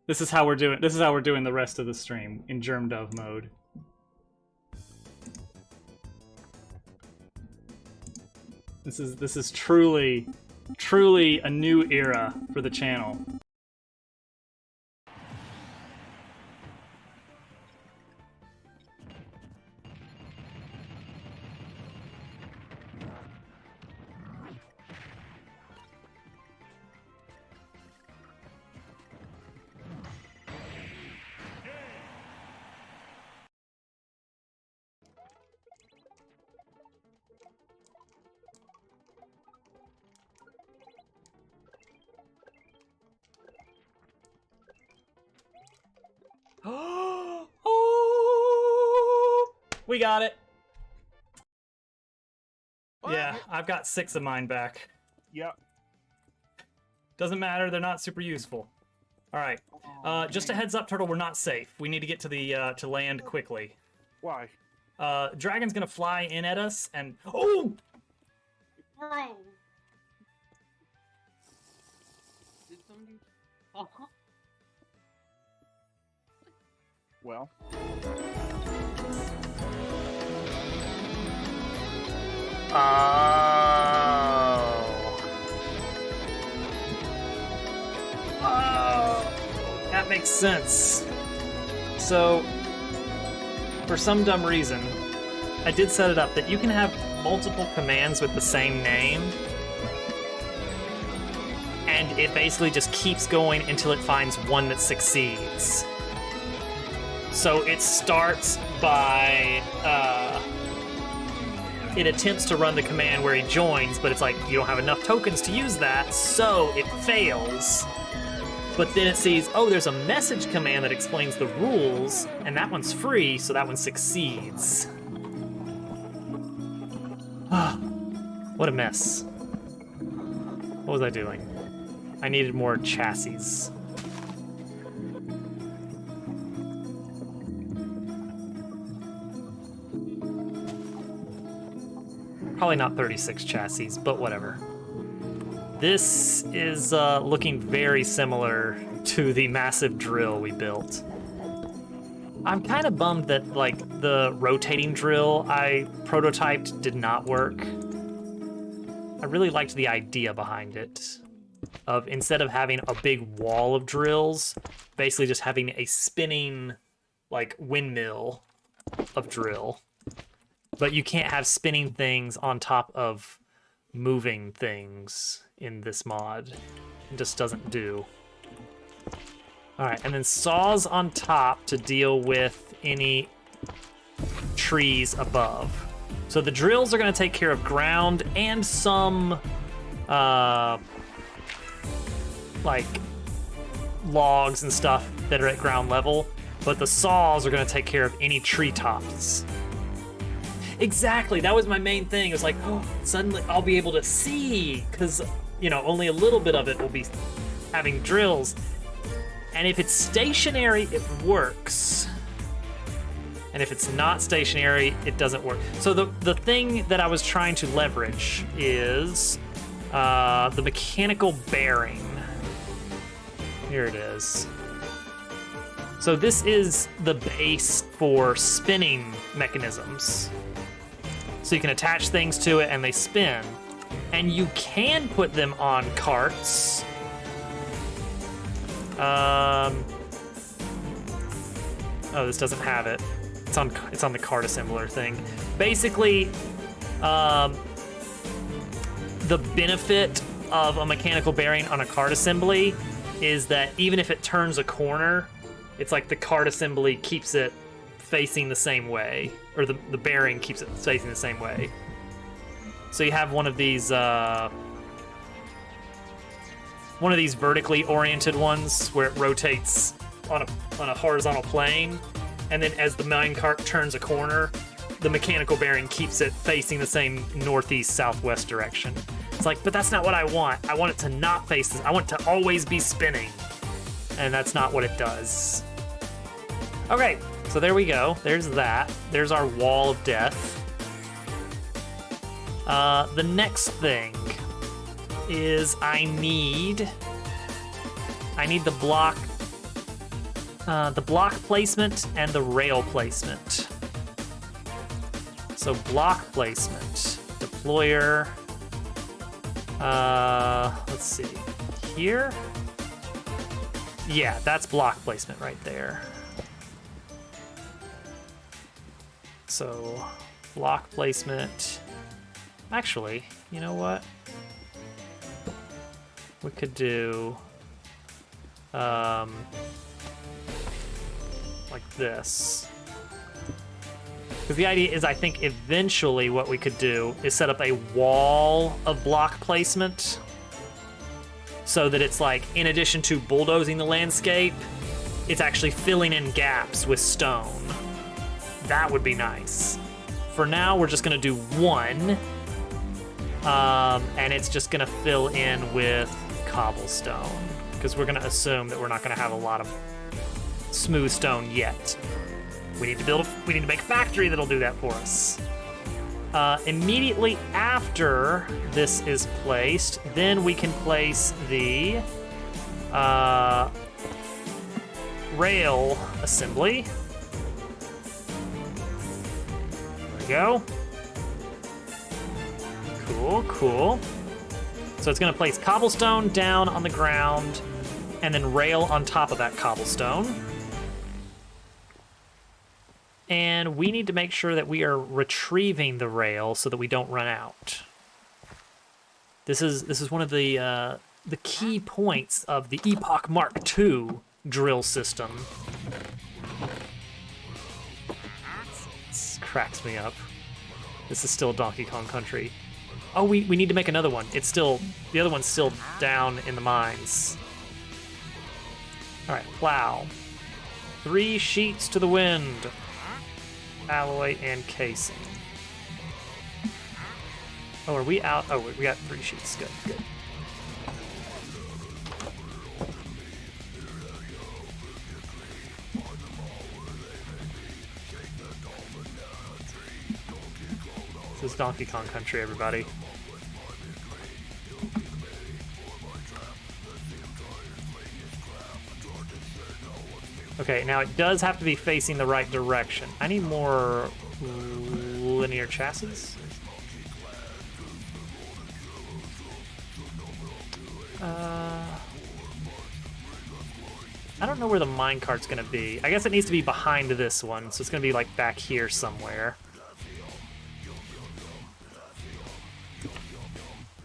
This is how we're doing the rest of the stream in Germ Dove mode. This is truly a new era for the channel. We got it. Yeah, I've got 6 of mine back. Yep. Doesn't matter, they're not super useful. All right, just a heads up, Turtle, we're not safe. We need to get to the to land quickly. Why? Dragon's gonna fly in at us, and oh! Bro. Did somebody? Well. Oh, that makes sense. So, for some dumb reason, I did set it up that you can have multiple commands with the same name, and it basically just keeps going until it finds one that succeeds. So it starts by, it attempts to run the command where he joins, but it's like, you don't have enough tokens to use that, so it fails. But then it sees, oh, there's a message command that explains the rules, and that one's free, so that one succeeds. What a mess. What was I doing? I needed more chassis. Probably not 36 chassis, but whatever. This is looking very similar to the massive drill we built. I'm kind of bummed that like the rotating drill I prototyped did not work. I really liked the idea behind it of instead of having a big wall of drills, basically just having a spinning like windmill of drill. But you can't have spinning things on top of moving things in this mod. It just doesn't do. All right, and then saws on top to deal with any trees above. So the drills are gonna take care of ground and some like logs and stuff that are at ground level, but the saws are gonna take care of any treetops. Exactly, that was my main thing. It was like, oh, suddenly I'll be able to see, because, you know, only a little bit of it will be having drills. And if it's stationary, it works. And if it's not stationary, it doesn't work. So the thing that I was trying to leverage is the mechanical bearing. Here it is. So this is the base for spinning mechanisms. So you can attach things to it and they spin. And you can put them on carts. Oh, this doesn't have it. It's on the cart assembler thing. Basically, the benefit of a mechanical bearing on a cart assembly is that even if it turns a corner, it's like the cart assembly keeps it facing the same way, or the bearing keeps it facing the same way. So you have one of these vertically oriented ones where it rotates on a horizontal plane, and then as the minecart turns a corner, the mechanical bearing keeps it facing the same northeast southwest direction. It's like, but that's not what I want. I want it to not face this. I want it to always be spinning, and that's not what it does. Okay, so there we go. There's that. There's our wall of death. The next thing is I need the block placement and the rail placement. So block placement, deployer. Let's see, here. Yeah, that's block placement right there. So block placement. Actually, you know what? We could do like this. Because the idea is, I think eventually what we could do is set up a wall of block placement so that it's like, in addition to bulldozing the landscape, it's actually filling in gaps with stone. That would be nice. For now, we're just gonna do one, and it's just gonna fill in with cobblestone, because we're gonna assume that we're not gonna have a lot of smooth stone yet. We need to make a factory that'll do that for us. Immediately after this is placed, then we can place the rail assembly. There we go. Cool. So it's gonna place cobblestone down on the ground and then rail on top of that cobblestone. And we need to make sure that we are retrieving the rail so that we don't run out. This is one of the key points of the Epoch Mark II drill system. cracks me up. This is still Donkey Kong Country. Oh, we need to make another one. It's still, the other one's still down in the mines. All right, plow. 3 sheets to the wind. Alloy and casing. Oh, are we out? Oh, we got 3 sheets. Good, good. This is Donkey Kong Country, everybody. Okay, now it does have to be facing the right direction. I need more linear chassis. I don't know where the minecart's gonna be. I guess it needs to be behind this one, so it's gonna be like back here somewhere.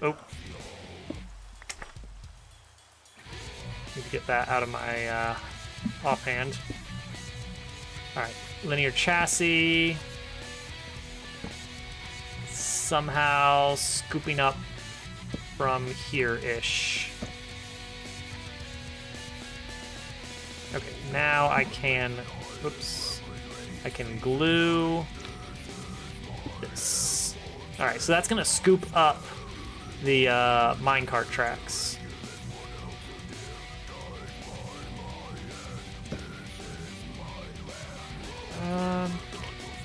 Oh. Need to get that out of my offhand. Alright, linear chassis. Somehow scooping up from here-ish. Okay, now I can, whoops, I can glue this. Alright, so that's gonna scoop up the minecart tracks.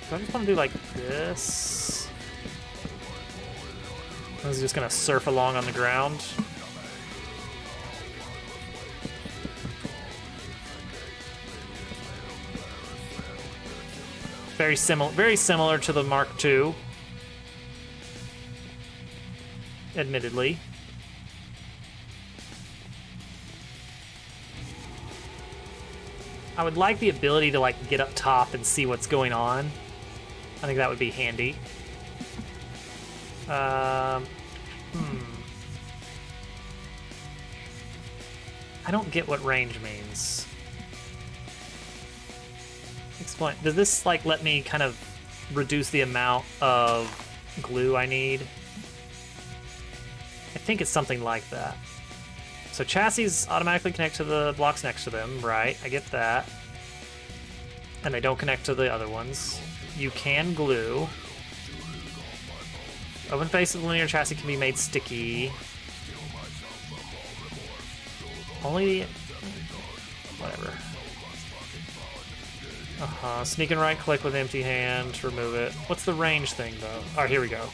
So I just want to do like this. I was just gonna surf along on the ground. Very similar to the Mark II. Admittedly. I would like the ability to like get up top and see what's going on. I think that would be handy. I don't get what range means. Explain. Does this like let me kind of reduce the amount of glue I need? I think it's something like that. So chassis automatically connect to the blocks next to them, right? I get that. And they don't connect to the other ones. You can glue. Open face of the linear chassis can be made sticky. Only... whatever. Sneak and right click with empty hand to remove it. What's the range thing, though? Alright, here we go.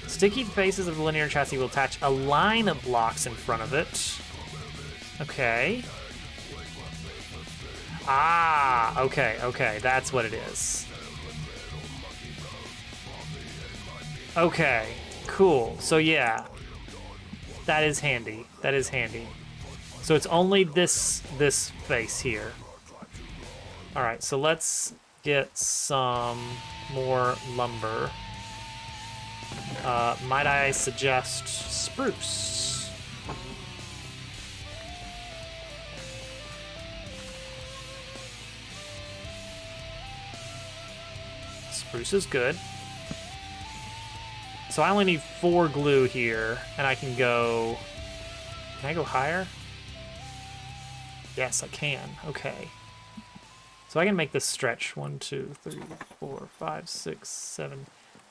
Sticky faces of the linear chassis will attach a line of blocks in front of it. Okay. Ah, okay, that's what it is. Okay, cool. So yeah, that is handy. That is handy. So it's only this face here. All right, so let's get some more lumber. Might I suggest spruce? Spruce is good. So I only need 4 glue here, and I can go... Can I go higher? Yes, I can. Okay. So I can make this stretch 1, 2, 3, 4, 5, 6, 7,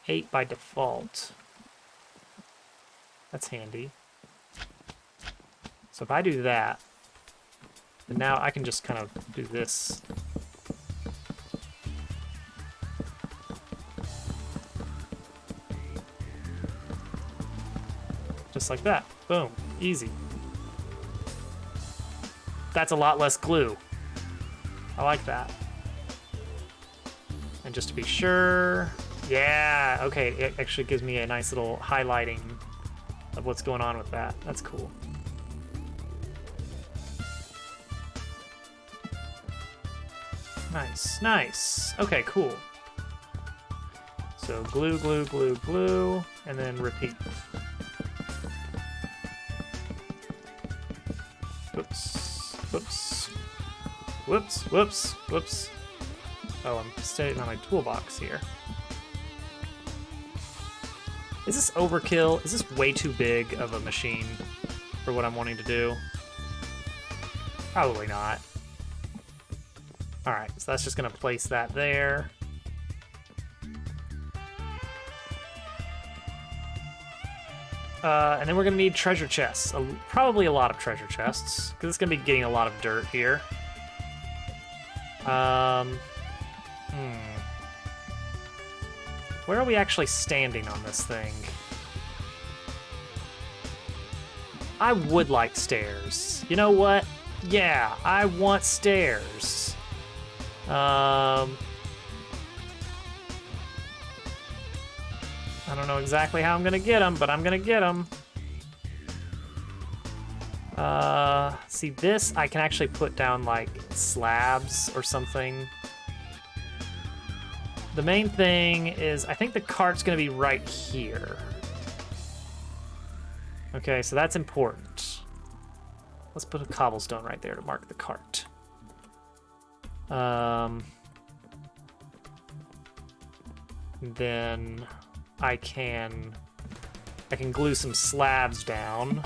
8 by default. That's handy. So if I do that, then now I can just kind of do this. Just like that. Boom. Easy. That's a lot less glue. I like that. And just to be sure... Yeah, okay, it actually gives me a nice little highlighting of what's going on with that. That's cool. Nice, nice. Okay, cool. So glue, glue, glue, glue, and then repeat. Whoops, whoops, whoops, whoops, whoops. Oh, I'm sitting on my toolbox here. Is this overkill? Is this way too big of a machine for what I'm wanting to do? Probably not. All right, so that's just gonna place that there. And then we're gonna need treasure chests. Probably a lot of treasure chests, because it's gonna be getting a lot of dirt here. Where are we actually standing on this thing? I would like stairs. You know what? Yeah, I want stairs. I don't know exactly how I'm gonna get them, but I'm gonna get them. See, this I can actually put down like slabs or something. The main thing is I think the cart's gonna be right here. Okay, so that's important. Let's put a cobblestone right there to mark the cart. Then I can glue some slabs down.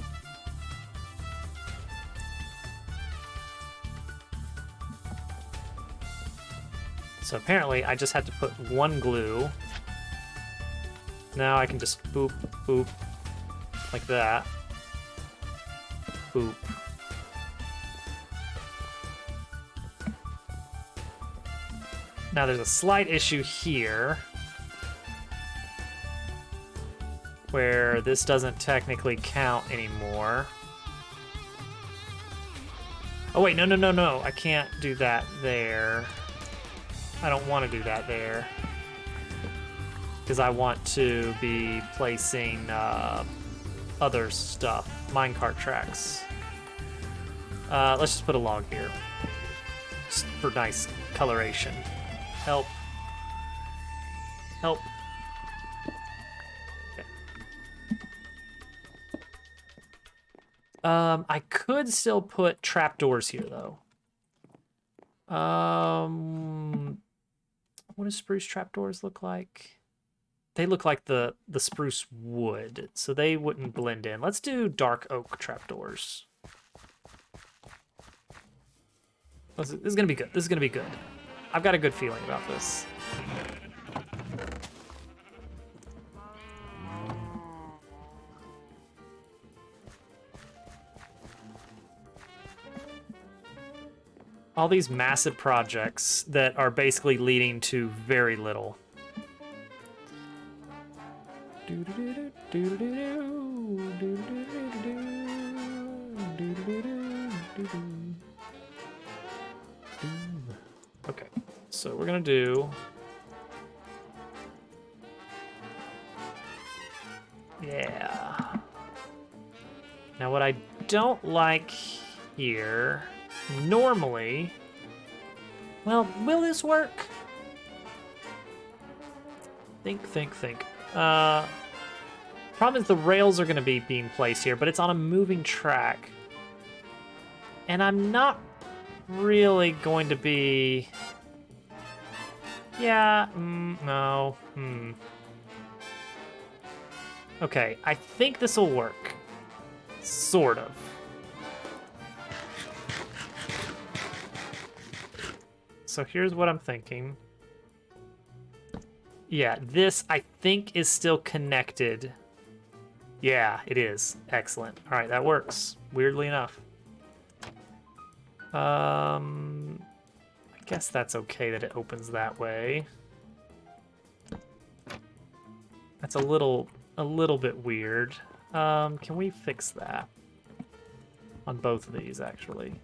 So apparently I just had to put one glue. Now I can just boop, boop, like that. Boop. Now there's a slight issue here where this doesn't technically count anymore. Oh wait, no, no, no, no. I can't do that there. I don't want to do that there. Because I want to be placing other stuff. Minecart tracks. Let's just put a log here. Just for nice coloration. Help. Help. Okay. I could still put trapdoors here, though. What do spruce trapdoors look like? They look like the spruce wood, so they wouldn't blend in. Let's do dark oak trapdoors. This is gonna be good. This is gonna be good. I've got a good feeling about this. All these massive projects that are basically leading to very little. Okay, so we're gonna do... Yeah. Now what I don't like here, normally... Well, will this work? Think. Problem is the rails are gonna be being placed here, but it's on a moving track. And I'm not really going to be... Yeah, no, Okay, I think this will work. Sort of. So here's what I'm thinking. Yeah, this I think is still connected. Yeah, it is. Excellent. All right, that works. Weirdly enough. I guess that's okay that it opens that way. That's a little bit weird. Can we fix that? On both of these, actually.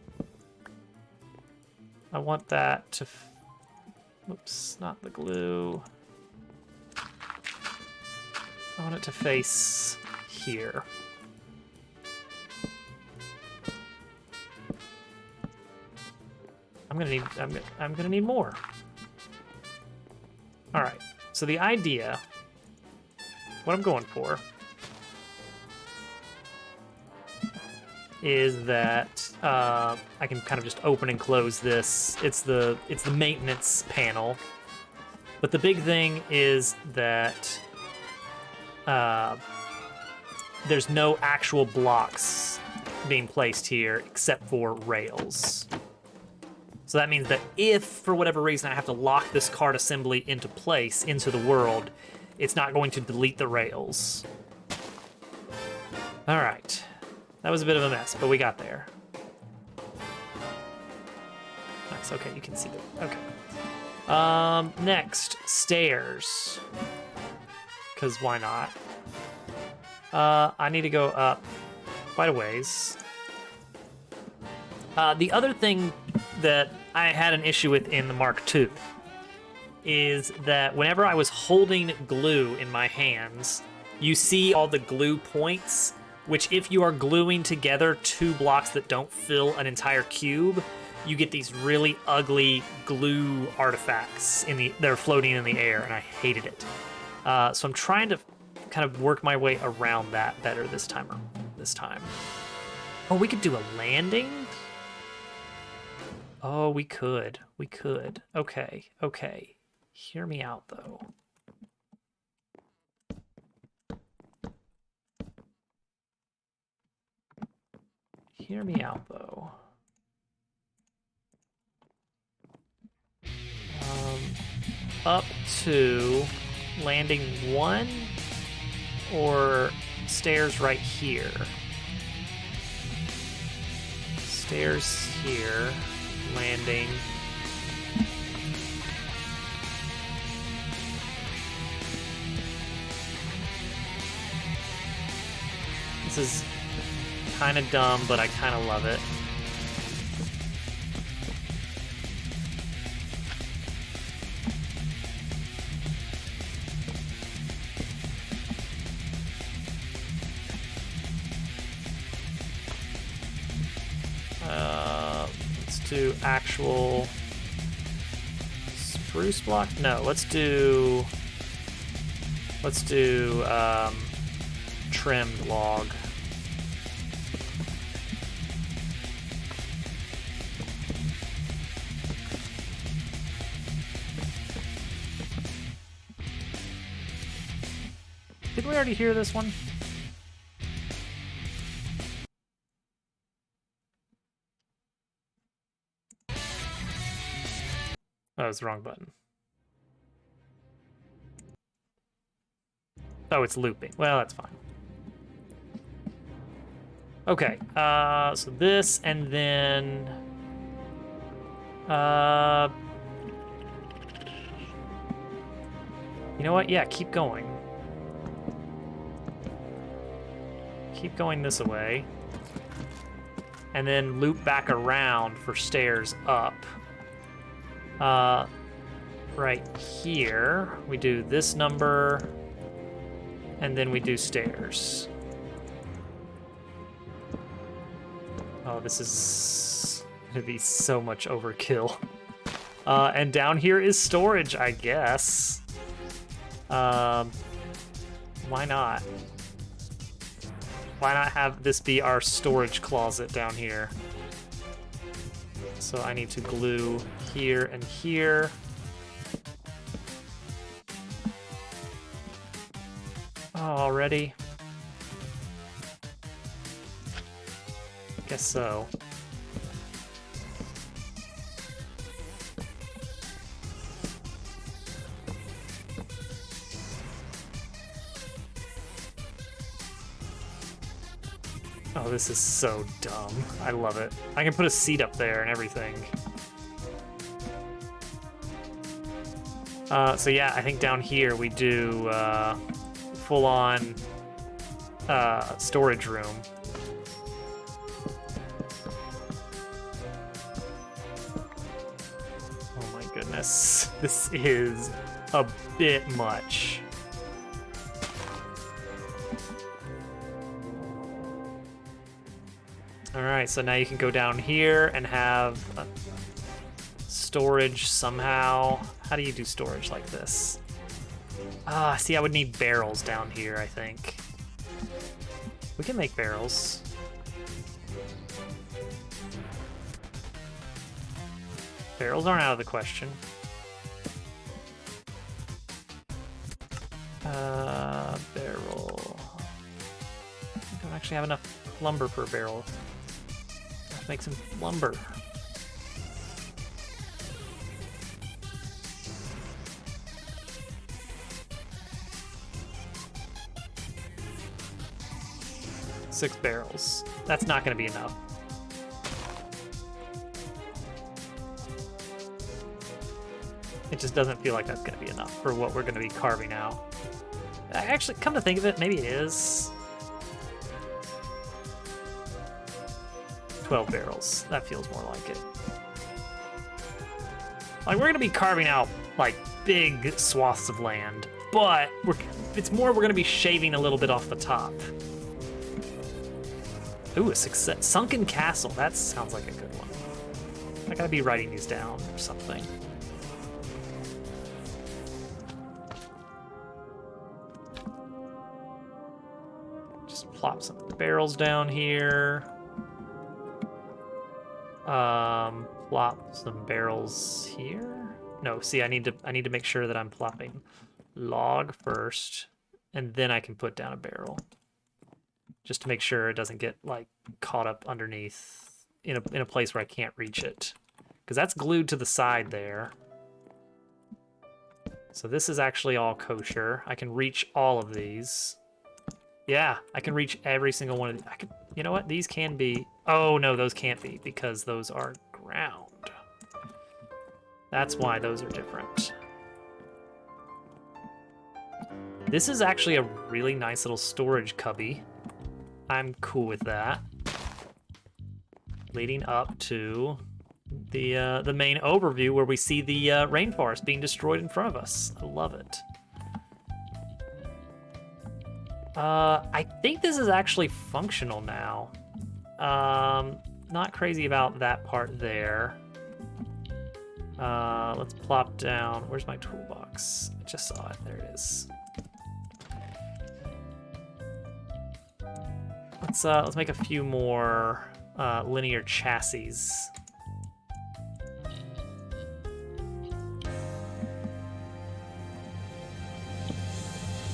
I want that to... Whoops, not the glue. I want it to face here. I'm gonna need more. All right. So the idea, what I'm going for, is that I can kind of just open and close this. It's the maintenance panel. But the big thing is that there's no actual blocks being placed here except for rails. So that means that if, for whatever reason, I have to lock this card assembly into place, into the world, it's not going to delete the rails. All right. That was a bit of a mess, but we got there. Nice, okay, you can see that. Okay. Next, stairs. Because why not? I need to go up quite a ways. The other thing that I had an issue with in the Mark II is that whenever I was holding glue in my hands, you see all the glue points, which if you are gluing together two blocks that don't fill an entire cube, you get these really ugly glue artifacts that are floating in the air, and I hated it. So I'm trying to kind of work my way around that better this time. Oh, we could do a landing? Oh, we could. Okay. Hear me out, though. Up to landing 1 or stairs right here. Stairs here, landing. This is kind of dumb, but I kind of love it. Let's do actual spruce block. No, let's do trimmed log. Did we already hear this one? Oh, it's the wrong button. Oh, it's looping. Well, that's fine. Okay, so this, and then... you know what? Yeah, keep going. Keep going this way. And then loop back around for stairs up. Right here, we do this number, and then we do stairs. Oh, this is gonna be so much overkill. And down here is storage, I guess. Why not? Why not have this be our storage closet down here? So I need to glue here and here. Oh, already? Guess so. Oh, this is so dumb. I love it. I can put a seat up there and everything. So yeah, I think down here we do full-on storage room. Oh my goodness. This is a bit much. Alright, so now you can go down here and have storage somehow. How do you do storage like this? See, I would need barrels down here, I think. We can make barrels. Barrels aren't out of the question. Barrel. I don't actually have enough lumber per barrel. Let's make some lumber. Six barrels. That's not going to be enough. It just doesn't feel like that's going to be enough for what we're going to be carving out. Actually, come to think of it, maybe it is. 12 barrels. That feels more like it. Like, we're going to be carving out, like, big swaths of land, but it's more we're going to be shaving a little bit off the top. Ooh, a success. Sunken Castle. That sounds like a good one. I gotta be writing these down or something. Just plop some barrels down here. Plop some barrels here. No, see, I need to make sure that I'm plopping log first, and then I can put down a barrel. Just to make sure it doesn't get like caught up underneath in a place where I can't reach it, because that's glued to the side there. So this is actually all kosher. I can reach all of these. Yeah, I can reach every single one of these. You know what? These can be. Oh no, those can't be because those are ground. That's why those are different. This is actually a really nice little storage cubby. I'm cool with that. Leading up to the main overview where we see the rainforest being destroyed in front of us. I love it. I think this is actually functional now. Not crazy about that part there. Let's plop down. Where's my toolbox? I just saw it. There it is. Let's make a few more linear chassis.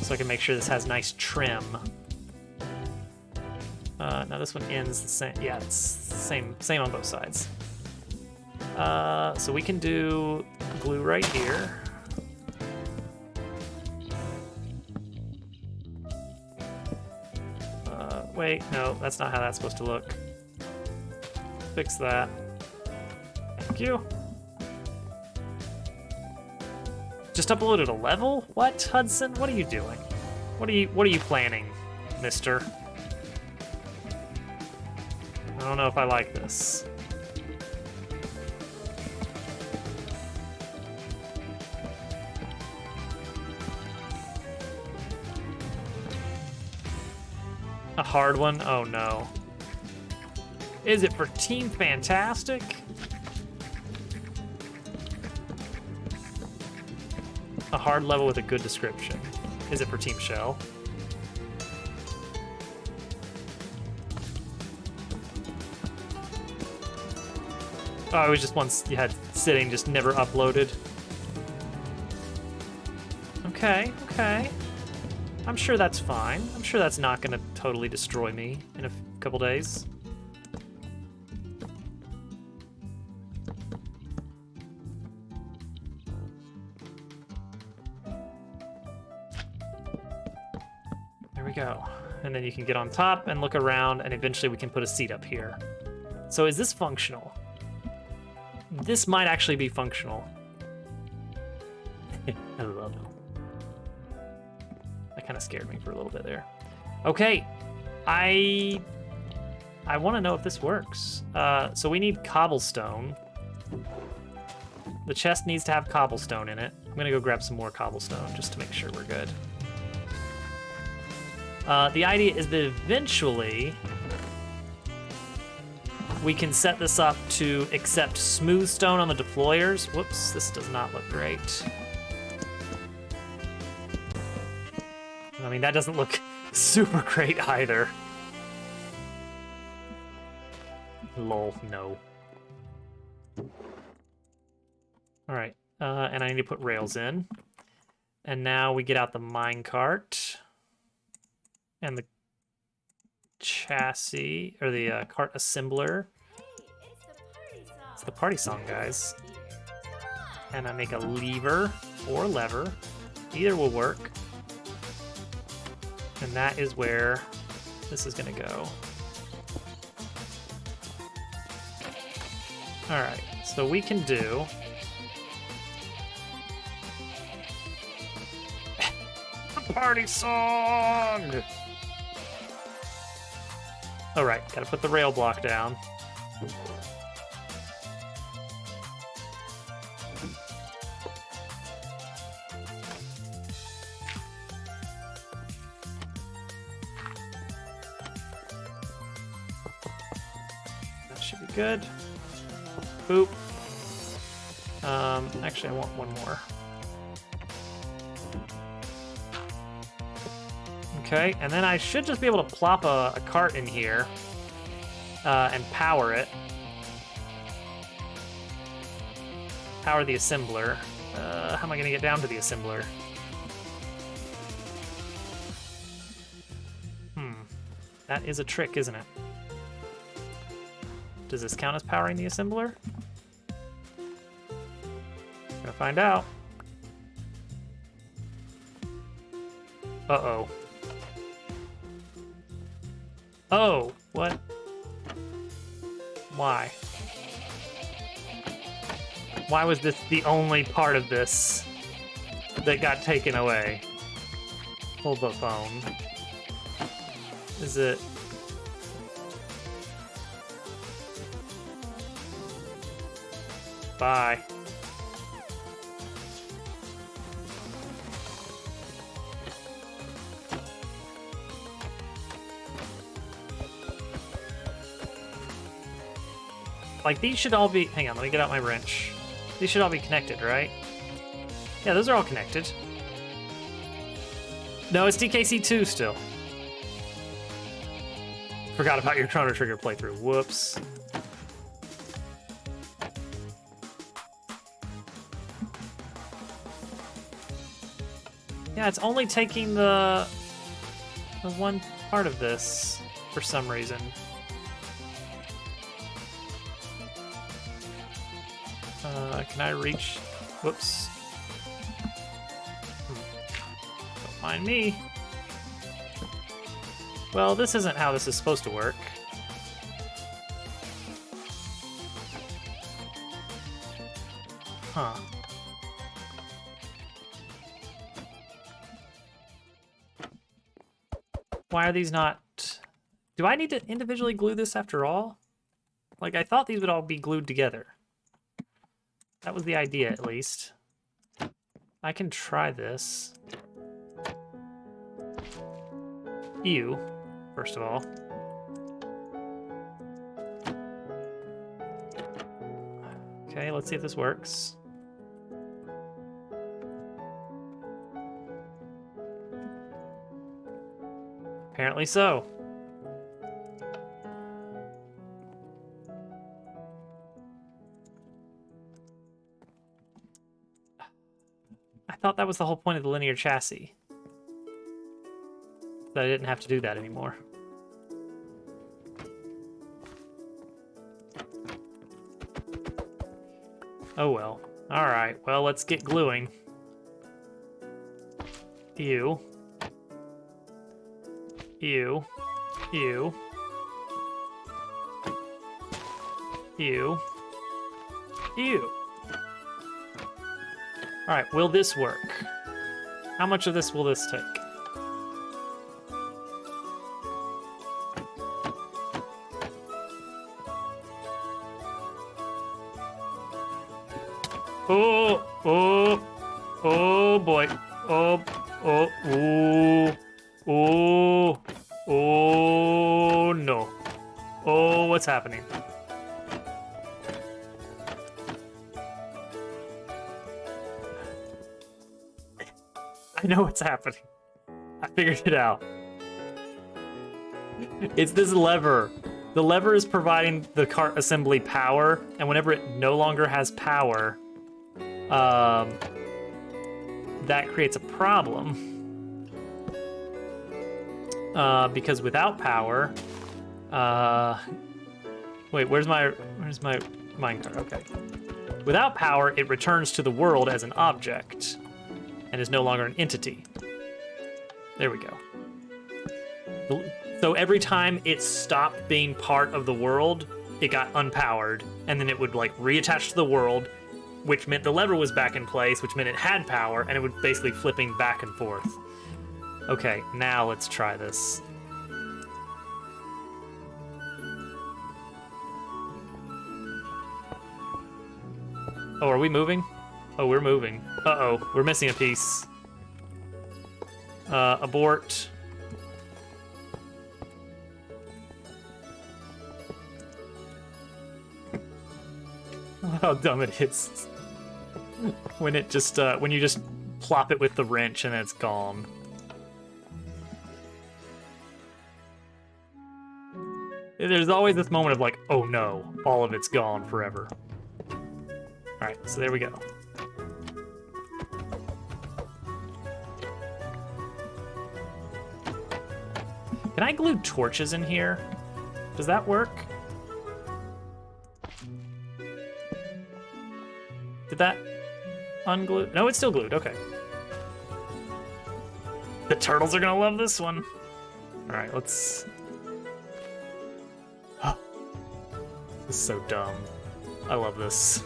So I can make sure this has nice trim. Now this one ends the same. Yeah, it's the same on both sides. So we can do glue right here. Wait, no, that's not how that's supposed to look. Fix that. Thank you. Just uploaded a level? What, Hudson? What are you doing? What are you planning, mister? I don't know if I like this. A hard one? Oh no. Is it for Team Fantastic? A hard level with a good description. Is it for Team Shell? Oh, it was just once you had sitting, just never uploaded. Okay, okay. I'm sure that's fine. I'm sure that's not gonna totally destroy me in a couple days. There we go. And then you can get on top and look around, and eventually we can put a seat up here. So is this functional? This might actually be functional. I love it. That kind of scared me for a little bit there. Okay, I want to know if this works. So we need cobblestone. The chest needs to have cobblestone in it. I'm gonna go grab some more cobblestone just to make sure we're good. The idea is that eventually we can set this up to accept smooth stone on the deployers. Whoops, this does not look great. I mean, that doesn't look super great either. Lol, no. All right, and I need to put rails in. And now we get out the minecart and the chassis, or the cart assembler. It's the party song, guys. And I make a lever or lever. Either will work. And that is where this is gonna go. All right, so we can do the party song. All right, gotta put the rail block down. That should be good. Boop. Actually, I want one more. Okay, and then I should just be able to plop a cart in here and power it. Power the assembler. How am I gonna get down to the assembler? That is a trick, isn't it? Does this count as powering the assembler? Gonna find out. Uh-oh. Oh, what? Why? Why was this the only part of this that got taken away? Hold the phone. Is it... Bye. Like, these should all be... Hang on, let me get out my wrench. These should all be connected, right? Yeah, those are all connected. No, it's DKC2 still. Forgot about your Chrono Trigger playthrough. Whoops. Yeah, it's only taking the one part of this for some reason. Can I reach? Whoops. Don't mind me. Well, this isn't how this is supposed to work. Huh. Why are these not... Do I need to individually glue this after all? Like, I thought these would all be glued together. That was the idea, at least. I can try this. Ew, first of all. Okay, let's see if this works. Apparently so. I thought that was the whole point of the linear chassis. That I didn't have to do that anymore. Oh well. Alright, well, let's get gluing. Ew. Ew. Ew. Ew. Ew. Alright, will this work? How much of this will this take? Oh, oh, oh boy. Oh, oh, ooh, oh, oh no. Oh, what's happening? I know what's happening. I figured it out. It's this lever. The lever is providing the cart assembly power, and whenever it no longer has power, that creates a problem. Because without power, wait, where's my minecart? Okay. Without power, it returns to the world as an object and is no longer an entity. There we go. So every time it stopped being part of the world, it got unpowered, and then it would like reattach to the world, which meant the lever was back in place, which meant it had power, and it would basically flipping back and forth. Okay, now let's try this. Oh, are we moving? Oh, we're moving. Uh-oh, we're missing a piece. Abort. How dumb it is. When it just, when you just plop it with the wrench and it's gone. There's always this moment of like, oh no, all of it's gone forever. Alright, so there we go. Can I glue torches in here? Does that work? Did that unglue? No, it's still glued, okay. The turtles are gonna love this one. Alright, let's... This is so dumb. I love this.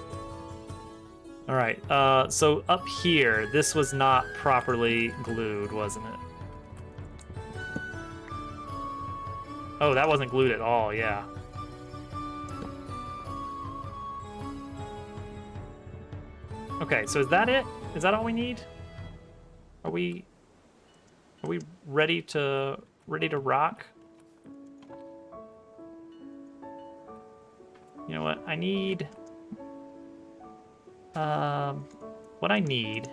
Alright, so up here, this was not properly glued, wasn't it? Oh, that wasn't glued at all, yeah. Okay, so is that it? Is that all we need? Are we ready to rock? You know what? I need what I need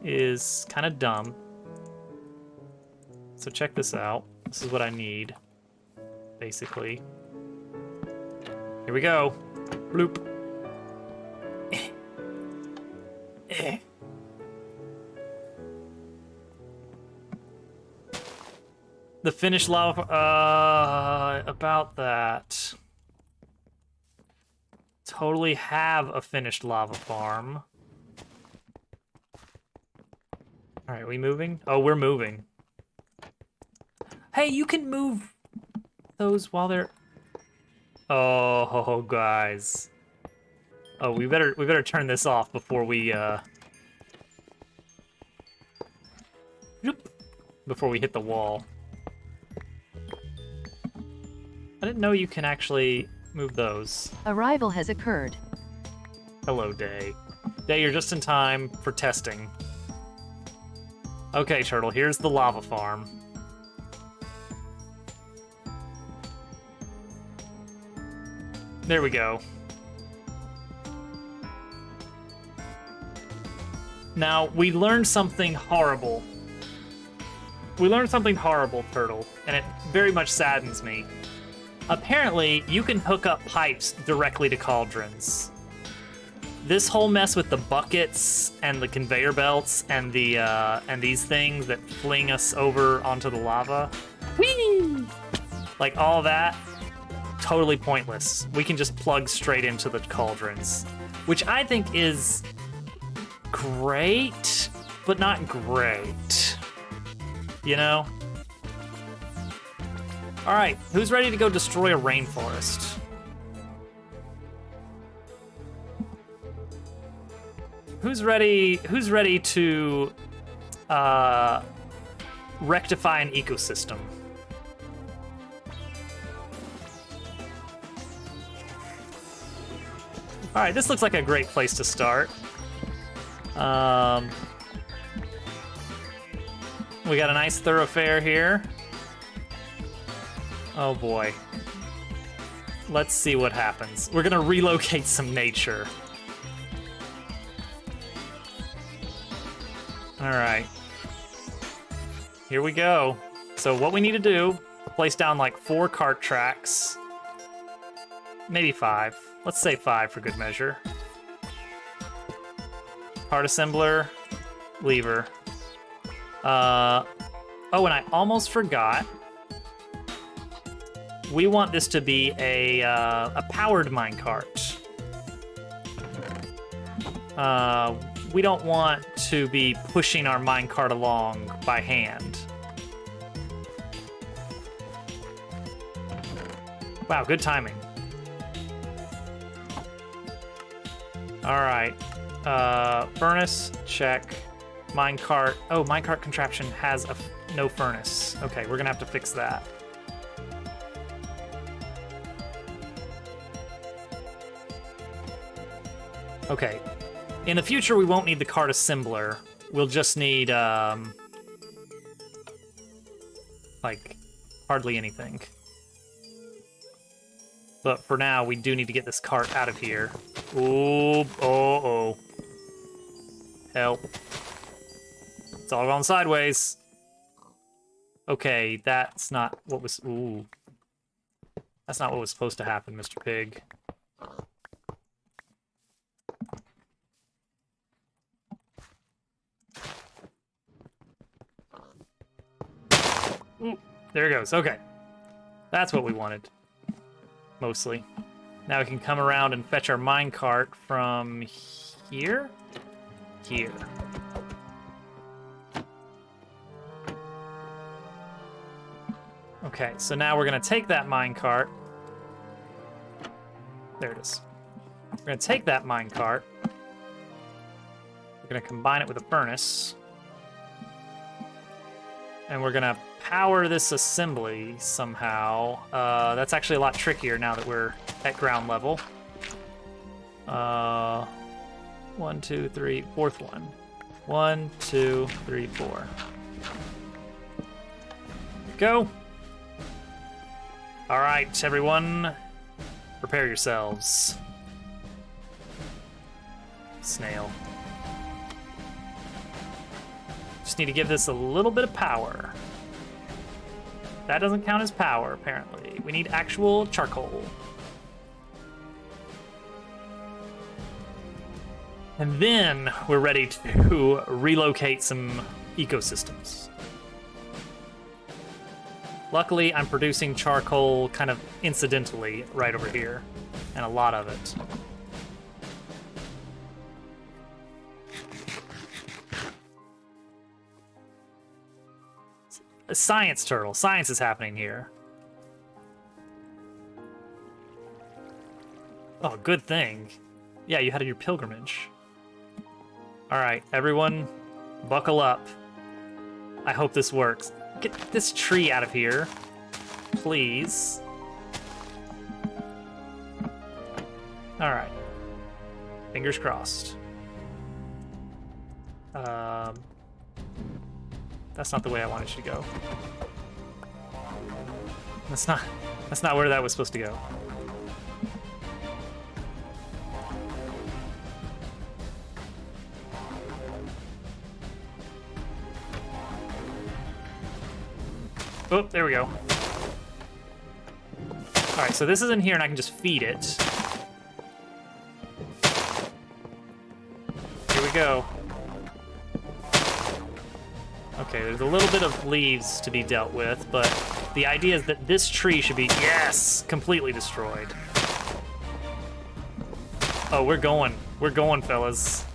is kind of dumb. So check this out. This is what I need, basically. Here we go. Bloop. The finished lava, about that. Totally have a finished lava farm. All right, we moving? Oh, we're moving. Hey, you can move those while they're... Oh, guys. Oh, we better turn this off before we, before we hit the wall. I didn't know you can actually move those. Arrival has occurred. Hello, Day. Day, you're just in time for testing. Okay, Turtle, here's the lava farm. There we go. Now, we learned something horrible. We learned something horrible, Turtle, and it very much saddens me. Apparently, you can hook up pipes directly to cauldrons. This whole mess with the buckets and the conveyor belts and the and these things that fling us over onto the lava, whee! Like all that, totally pointless. We can just plug straight into the cauldrons, which I think is great, but not great. You know? All right, who's ready to go destroy a rainforest? Who's ready to rectify an ecosystem? All right, this looks like a great place to start. We got a nice thoroughfare here. Oh boy. Let's see what happens. We're gonna relocate some nature. All right. Here we go. So what we need to do, place down like 4 cart tracks. Maybe 5. Let's say 5 for good measure. Part assembler, lever. Oh, and I almost forgot. We want this to be a powered minecart. We don't want to be pushing our minecart along by hand. Wow, good timing. All right. Furnace, check. Minecart. Oh, minecart contraption has no furnace. Okay, we're gonna have to fix that. Okay. In the future, we won't need the cart assembler. We'll just need, like, hardly anything. But for now, we do need to get this cart out of here. Ooh, oh. Help. It's all gone sideways. Okay, that's not what was... Ooh. That's not what was supposed to happen, Mr. Pig. Ooh, there it goes. Okay. That's what we wanted. Mostly. Now we can come around and fetch our minecart from here? Here. Okay, so now we're gonna take that minecart. There it is. We're gonna take that minecart. We're gonna combine it with a furnace. And we're gonna power this assembly somehow. That's actually a lot trickier now that we're at ground level. 1, 2, 3, fourth one. 1, 2, 3, 4. Go. All right, everyone, prepare yourselves. Snail. Just need to give this a little bit of power. That doesn't count as power, apparently. We need actual charcoal. And then we're ready to relocate some ecosystems. Luckily, I'm producing charcoal kind of incidentally right over here, and a lot of it. A science turtle. Science is happening here. Oh, good thing. Yeah, you had your pilgrimage. All right, everyone, buckle up. I hope this works. Get this tree out of here, please. All right. Fingers crossed. That's not the way I wanted you to go. That's not where that was supposed to go. Oh, there we go. All right, so this is in here and I can just feed it. Here we go. Okay, there's a little bit of leaves to be dealt with, but the idea is that this tree should be, yes, completely destroyed. Oh, we're going, fellas.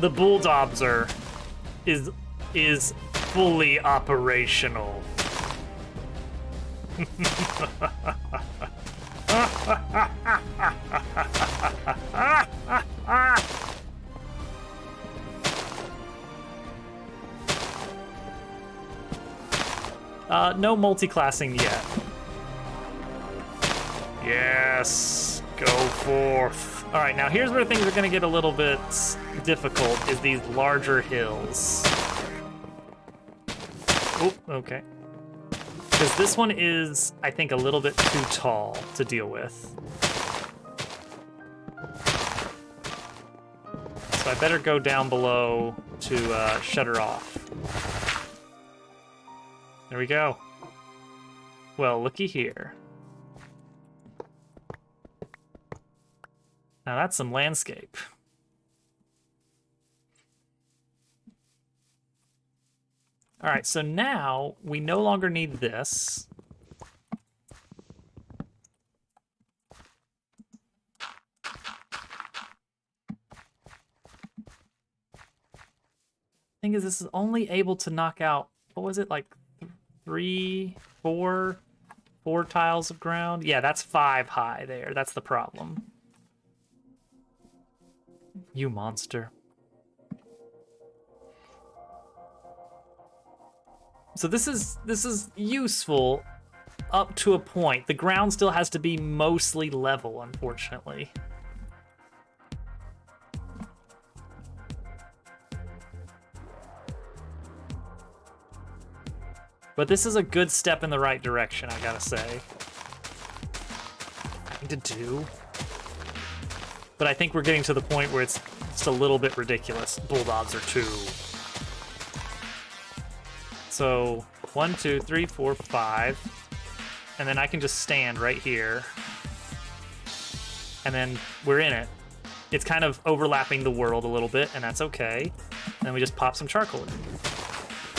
The bulldozer is fully operational. No multi-classing yet. Yes, go forth. All right, now here's where things are gonna get a little bit difficult, is these larger hills. Oh, okay. Because this one is, I think, a little bit too tall to deal with. So I better go down below to shut her off. There we go. Well, looky here. Now that's some landscape. All right, so now we no longer need this. Thing is, this is only able to knock out, what was it, like four tiles of ground? Yeah, that's 5 high there. That's the problem. You monster. So this is useful up to a point. The ground still has to be mostly level, unfortunately. But this is a good step in the right direction, I gotta say. 9-2. But I think we're getting to the point where it's just a little bit ridiculous. Bulldogs are 2. So 1, 2, 3, 4, 5. And then I can just stand right here. And then we're in it. It's kind of overlapping the world a little bit, and that's okay. And then we just pop some charcoal in.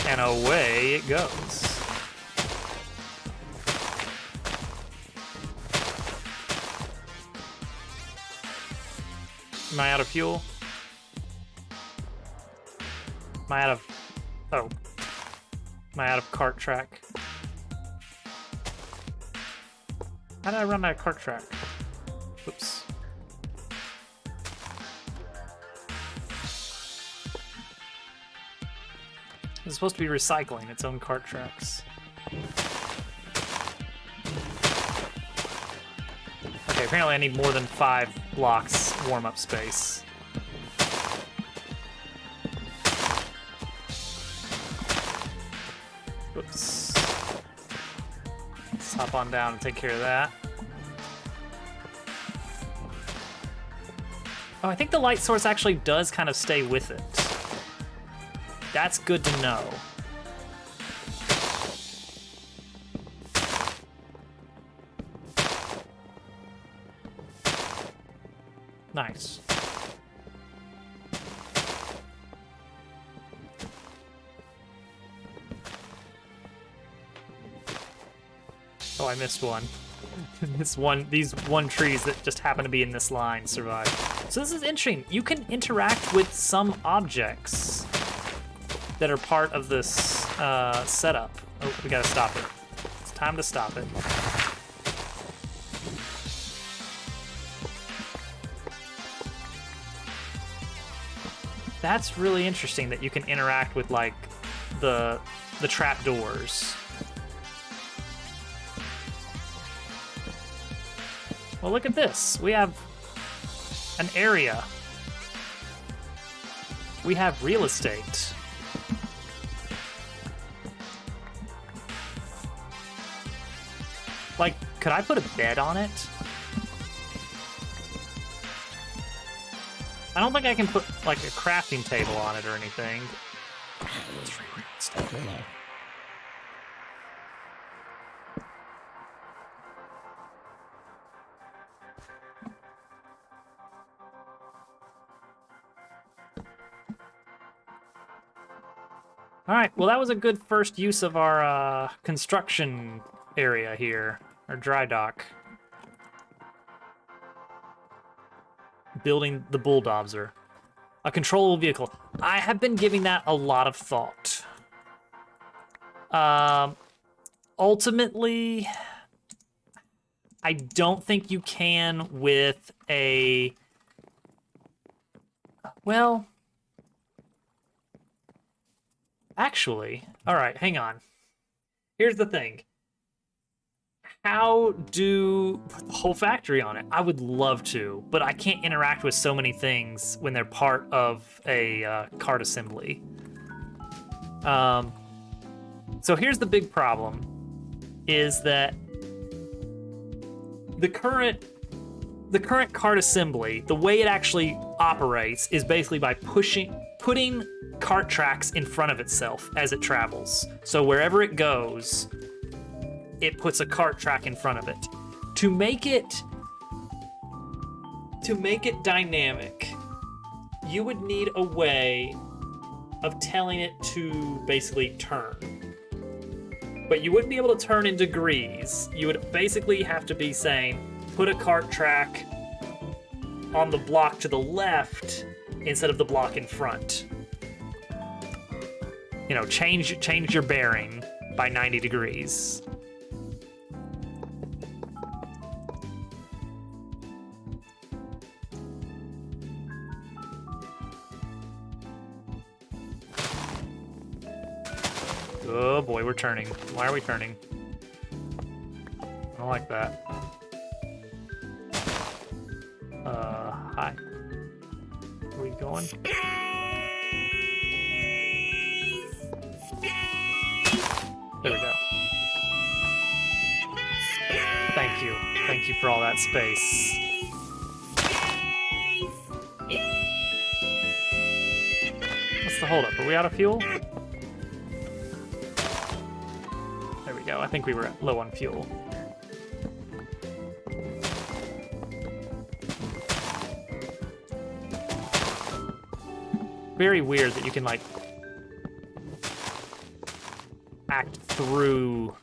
And away it goes. Am I out of fuel? Am I out of... Oh. Am I out of cart track? How did I run out of cart track? Oops. It's supposed to be recycling its own cart tracks. Okay, apparently I need more than 5 blocks warm-up space. Oops. Let's hop on down and take care of that. Oh, I think the light source actually does kind of stay with it. That's good to know. Nice. Oh, I missed one. These trees that just happen to be in this line survive. So this is interesting. You can interact with some objects that are part of this setup. Oh, we gotta stop it. It's time to stop it. That's really interesting that you can interact with like the trap doors. Well, look at this. We have an area. We have real estate. Like, could I put a bed on it? I don't think I can put, like, a crafting table on it or anything. All right, well, that was a good first use of our construction area here, our dry dock. Building the bulldozer, a controllable vehicle. I have been giving that a lot of thought. Ultimately, I don't think you can with a... Well... Actually, all right, hang on. Here's the thing. How do put the whole factory on it? I would love to, but I can't interact with so many things when they're part of a cart assembly. So here's the big problem, is that the current cart assembly, the way it actually operates is basically by putting cart tracks in front of itself as it travels. So wherever it goes, it puts a cart track in front of it. To make it to make it dynamic, you would need a way of telling it to basically turn. But you wouldn't be able to turn in degrees. You would basically have to be saying, put a cart track on the block to the left instead of the block in front. You know, change your bearing by 90 degrees. Oh boy, we're turning. Why are we turning? I don't like that. Hi. Where are we going? There we go. Thank you. Thank you for all that space. What's the holdup? Are we out of fuel? There we go. I think we were low on fuel. Very weird that you can, like, act through...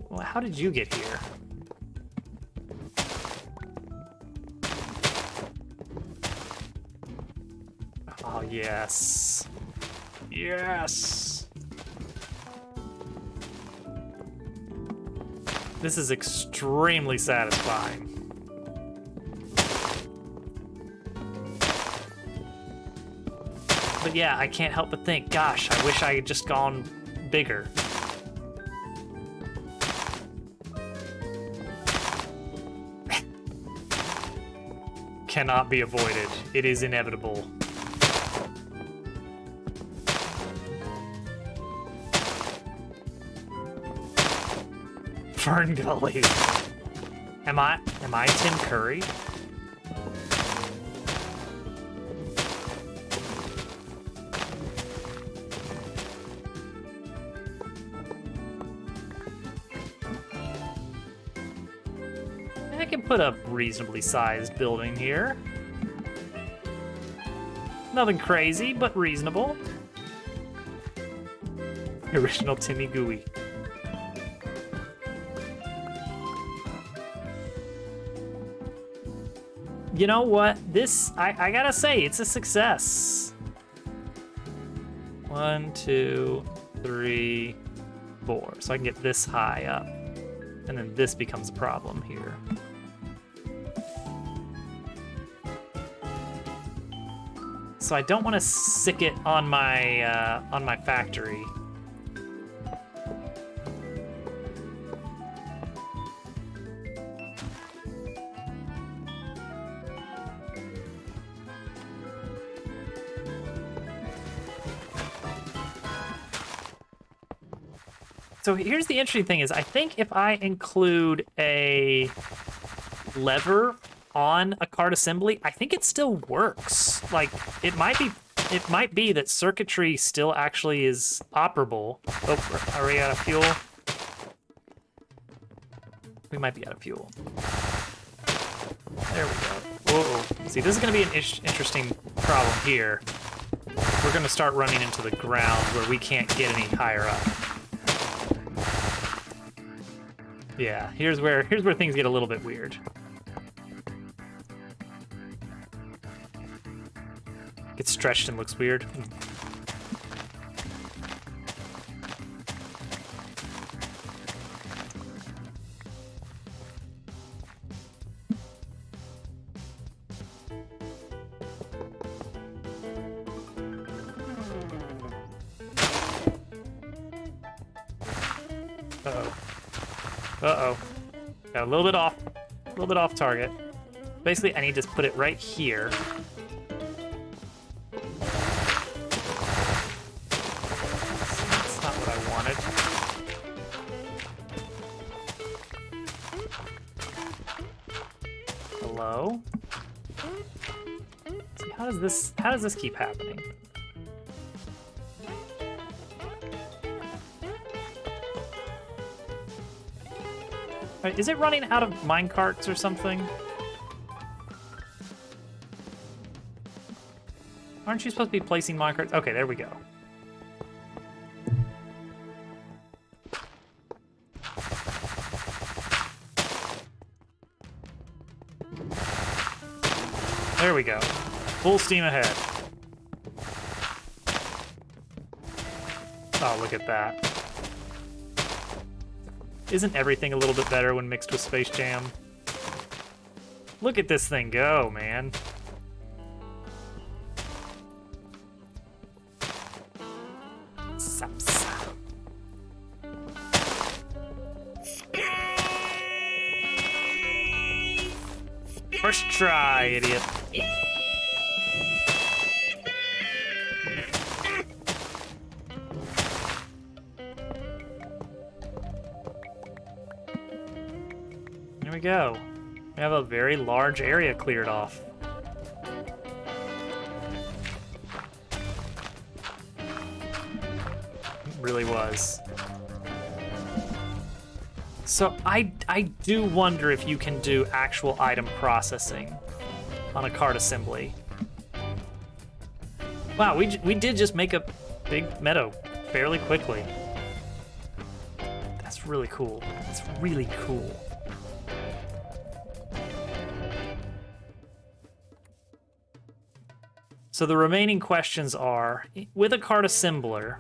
Well, how did you get here? Oh, yes. Yes! This is extremely satisfying. But yeah, I can't help but think, gosh, I wish I had just gone bigger. Cannot be avoided. It is inevitable. Fern Gully. Am I Tim Curry? I can put a reasonably sized building here. Nothing crazy, but reasonable. Original Timmy Gooey. You know what? This, I gotta say, it's a success. 1, 2, 3, 4. So I can get this high up. And then this becomes a problem here. So I don't want to sick it on my factory. So here's the interesting thing is I think if I include a lever on a card assembly, I think it still works. Like it might be that circuitry still actually is operable. Oh, are we out of fuel? We might be out of fuel. There we go. Whoa. See, this is gonna be an interesting problem here. We're gonna start running into the ground where we can't get any higher up. Yeah, here's where things get a little bit weird. Gets stretched and looks weird. Uh-oh. Got a little bit off target. Basically, I need to put it right here. That's not what I wanted. Hello? See, how does this keep happening? Is it running out of minecarts or something? Aren't you supposed to be placing minecarts? Okay, there we go. There we go. Full steam ahead. Oh, look at that. Isn't everything a little bit better when mixed with Space Jam? Look at this thing go, man. First try, idiot. There we go. We have a very large area cleared off. It really was. So I do wonder if you can do actual item processing on a cart assembly. Wow, we did just make a big meadow fairly quickly. That's really cool. That's really cool. So the remaining questions are, with a cart assembler,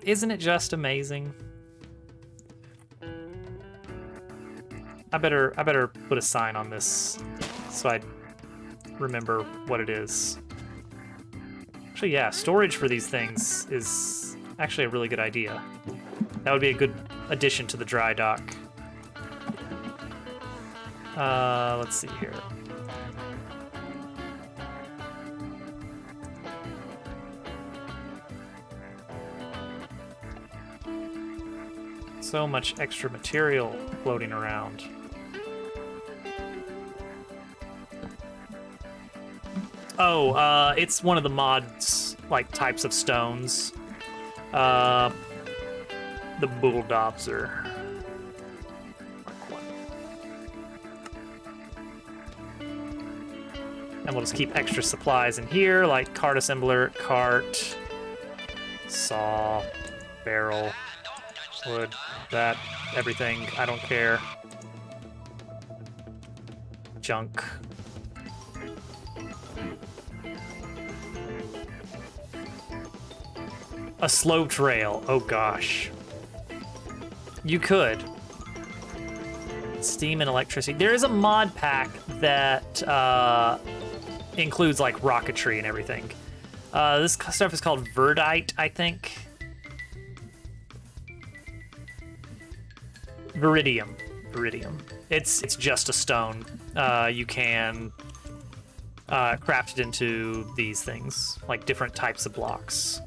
isn't it just amazing? I better put a sign on this so I remember what it is. Actually, yeah, storage for these things is actually a really good idea. That would be a good addition to the dry dock. Let's see here. So much extra material floating around. Oh, it's one of the mods, like, types of stones. The bulldozer. And we'll just keep extra supplies in here, like cart assembler, cart, saw, barrel, wood, that, everything. I don't care. Junk. A slow trail. Oh gosh. You could. Steam and electricity. There is a mod pack that includes like rocketry and everything. This stuff is called Verdite, I think. Viridium. It's just a stone. You can craft it into these things, like different types of blocks.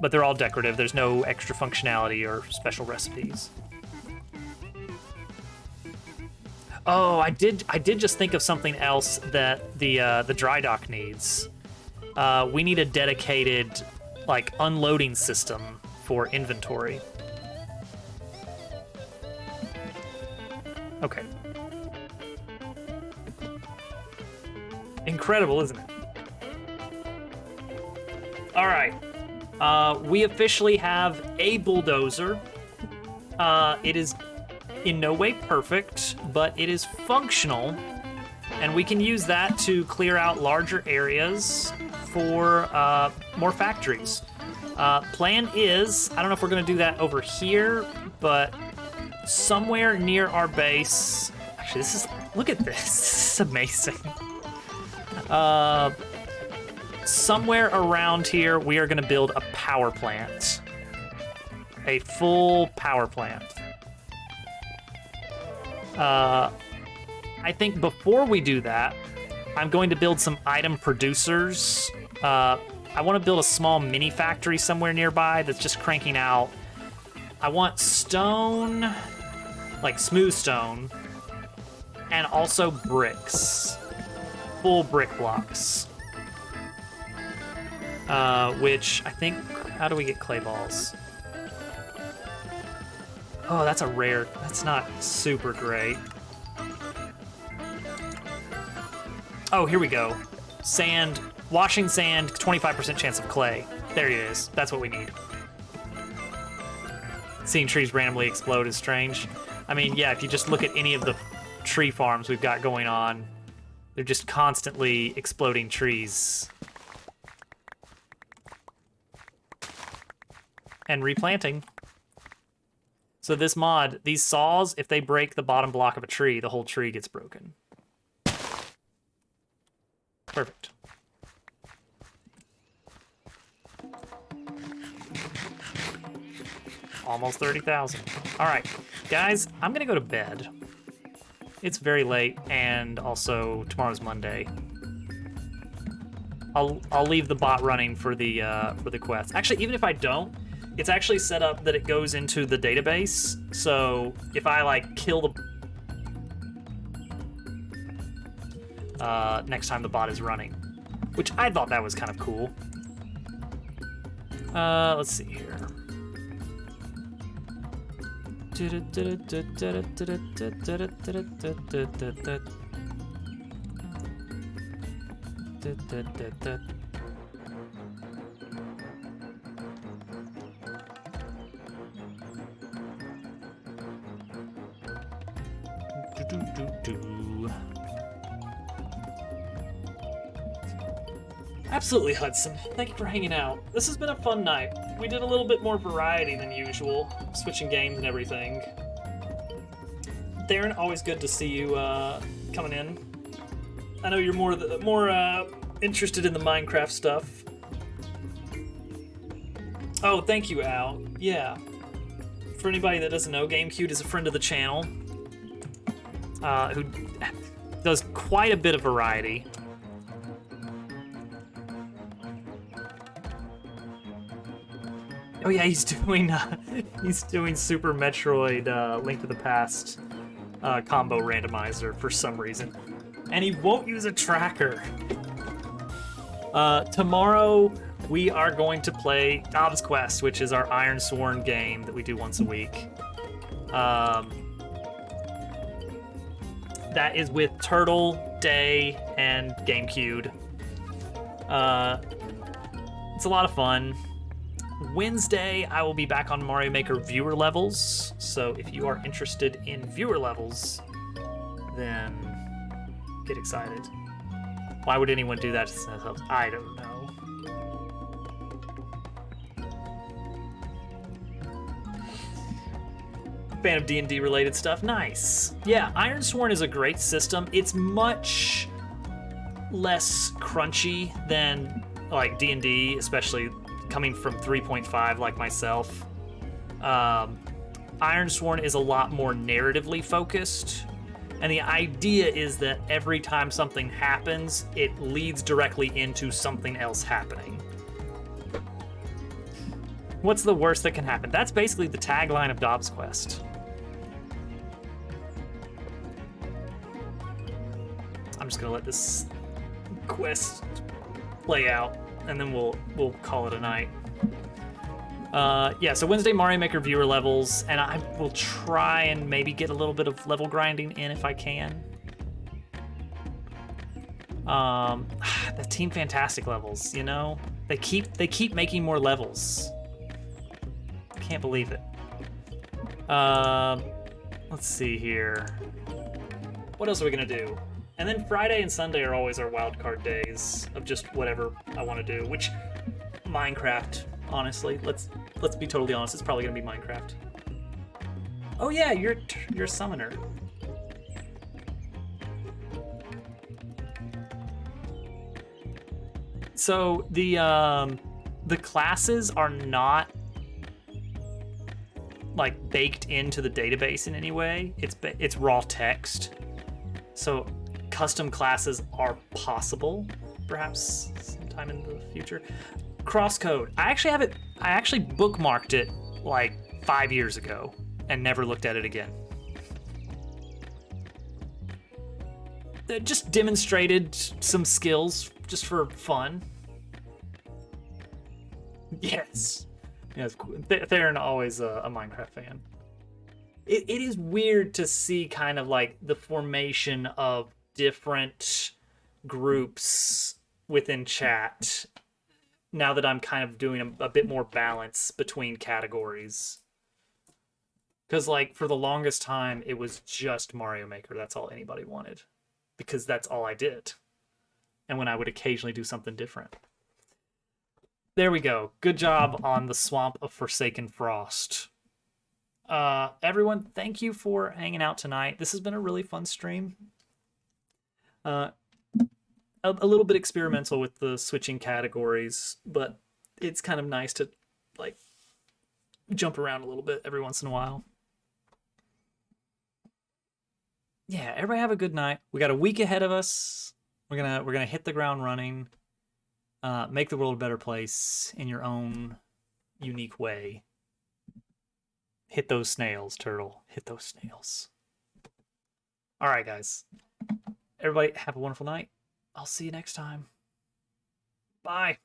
But they're all decorative. There's no extra functionality or special recipes. Oh, I did just think of something else that the dry dock needs. We need a dedicated, like, unloading system for inventory. Okay. Incredible, isn't it? All right. We officially have a bulldozer. It is in no way perfect, but it is functional, and we can use that to clear out larger areas for more factories. Plan is, I don't know if we're gonna do that over here, but somewhere near our base. Actually, look at this. This is amazing. Somewhere around here, we are gonna build a power plant. A full power plant. I think before we do that, I'm going to build some item producers. I want to build a small mini factory somewhere nearby that's just cranking out. I want stone, like smooth stone, and also bricks. Full brick blocks. Which I think, how do we get clay balls? Oh, that's a rare, that's not super great. Oh, here we go. Sand, washing sand, 25% chance of clay. There it is. That's what we need. Seeing trees randomly explode is strange. I mean, yeah, if you just look at any of the tree farms we've got going on, they're just constantly exploding trees. And replanting. So this mod, these saws, if they break the bottom block of a tree, the whole tree gets broken. Perfect. Almost 30,000. All right, guys, I'm gonna go to bed. It's very late, and also tomorrow's Monday. I'll leave the bot running for the quest. Actually, even if I don't, it's actually set up that it goes into the database. So if I like kill the next time the bot is running, which I thought that was kind of cool. Let's see here. Absolutely, Hudson. Thank you for hanging out. This has been a fun night. We did a little bit more variety than usual, switching games and everything. Darren, always good to see you coming in. I know you're more interested in the Minecraft stuff. Oh, thank you, Al. Yeah. For anybody that doesn't know, GameCube is a friend of the channel who does quite a bit of variety. Oh yeah, he's doing Super Metroid Link to the Past combo randomizer for some reason, and he won't use a tracker. Tomorrow we are going to play Dobbs Quest, which is our Iron Sworn game that we do once a week. That is with Turtle, Day, and GameCube. It's a lot of fun. Wednesday, I will be back on Mario Maker viewer levels. So if you are interested in viewer levels, then get excited. Why would anyone do that to themselves? I don't know. Fan of D&D related stuff. Nice. Yeah, Iron Sworn is a great system. It's much less crunchy than like D&D, especially coming from 3.5 like myself. Iron Sworn is a lot more narratively focused, and the idea is that every time something happens, it leads directly into something else happening. What's the worst that can happen? That's basically the tagline of Dobbs Quest. I'm just gonna let this quest play out, and then we'll call it a night. Yeah, so Wednesday Mario Maker viewer levels, and I will try and maybe get a little bit of level grinding in if I can. The Team Fantastic levels, you know, they keep making more levels. Can't believe it. Let's see here. What else are we gonna do? And then Friday and Sunday are always our wildcard days of just whatever I want to do, which Minecraft, honestly. Let's be totally honest, it's probably gonna be Minecraft. Oh yeah, you're a summoner. So the classes are not like baked into the database in any way. It's raw text. So custom classes are possible, perhaps sometime in the future. Crosscode. I actually bookmarked it like 5 years ago and never looked at it again. It just demonstrated some skills just for fun. Yes. Yeah, it's cool. Theron always a Minecraft fan. It is weird to see kind of like the formation of different groups within chat now that I'm kind of doing a bit more balance between categories. Because, like, for the longest time, it was just Mario Maker. That's all anybody wanted. Because that's all I did. And when I would occasionally do something different. There we go. Good job on the Swamp of Forsaken Frost. Everyone, thank you for hanging out tonight. This has been a really fun stream. A little bit experimental with the switching categories, but it's kind of nice to, like, jump around a little bit every once in a while. Yeah, everybody have a good night. We got a week ahead of us. We're gonna hit the ground running. Make the world a better place in your own unique way. Hit those snails, Turtle. Hit those snails. All right, guys. Everybody have a wonderful night. I'll see you next time. Bye.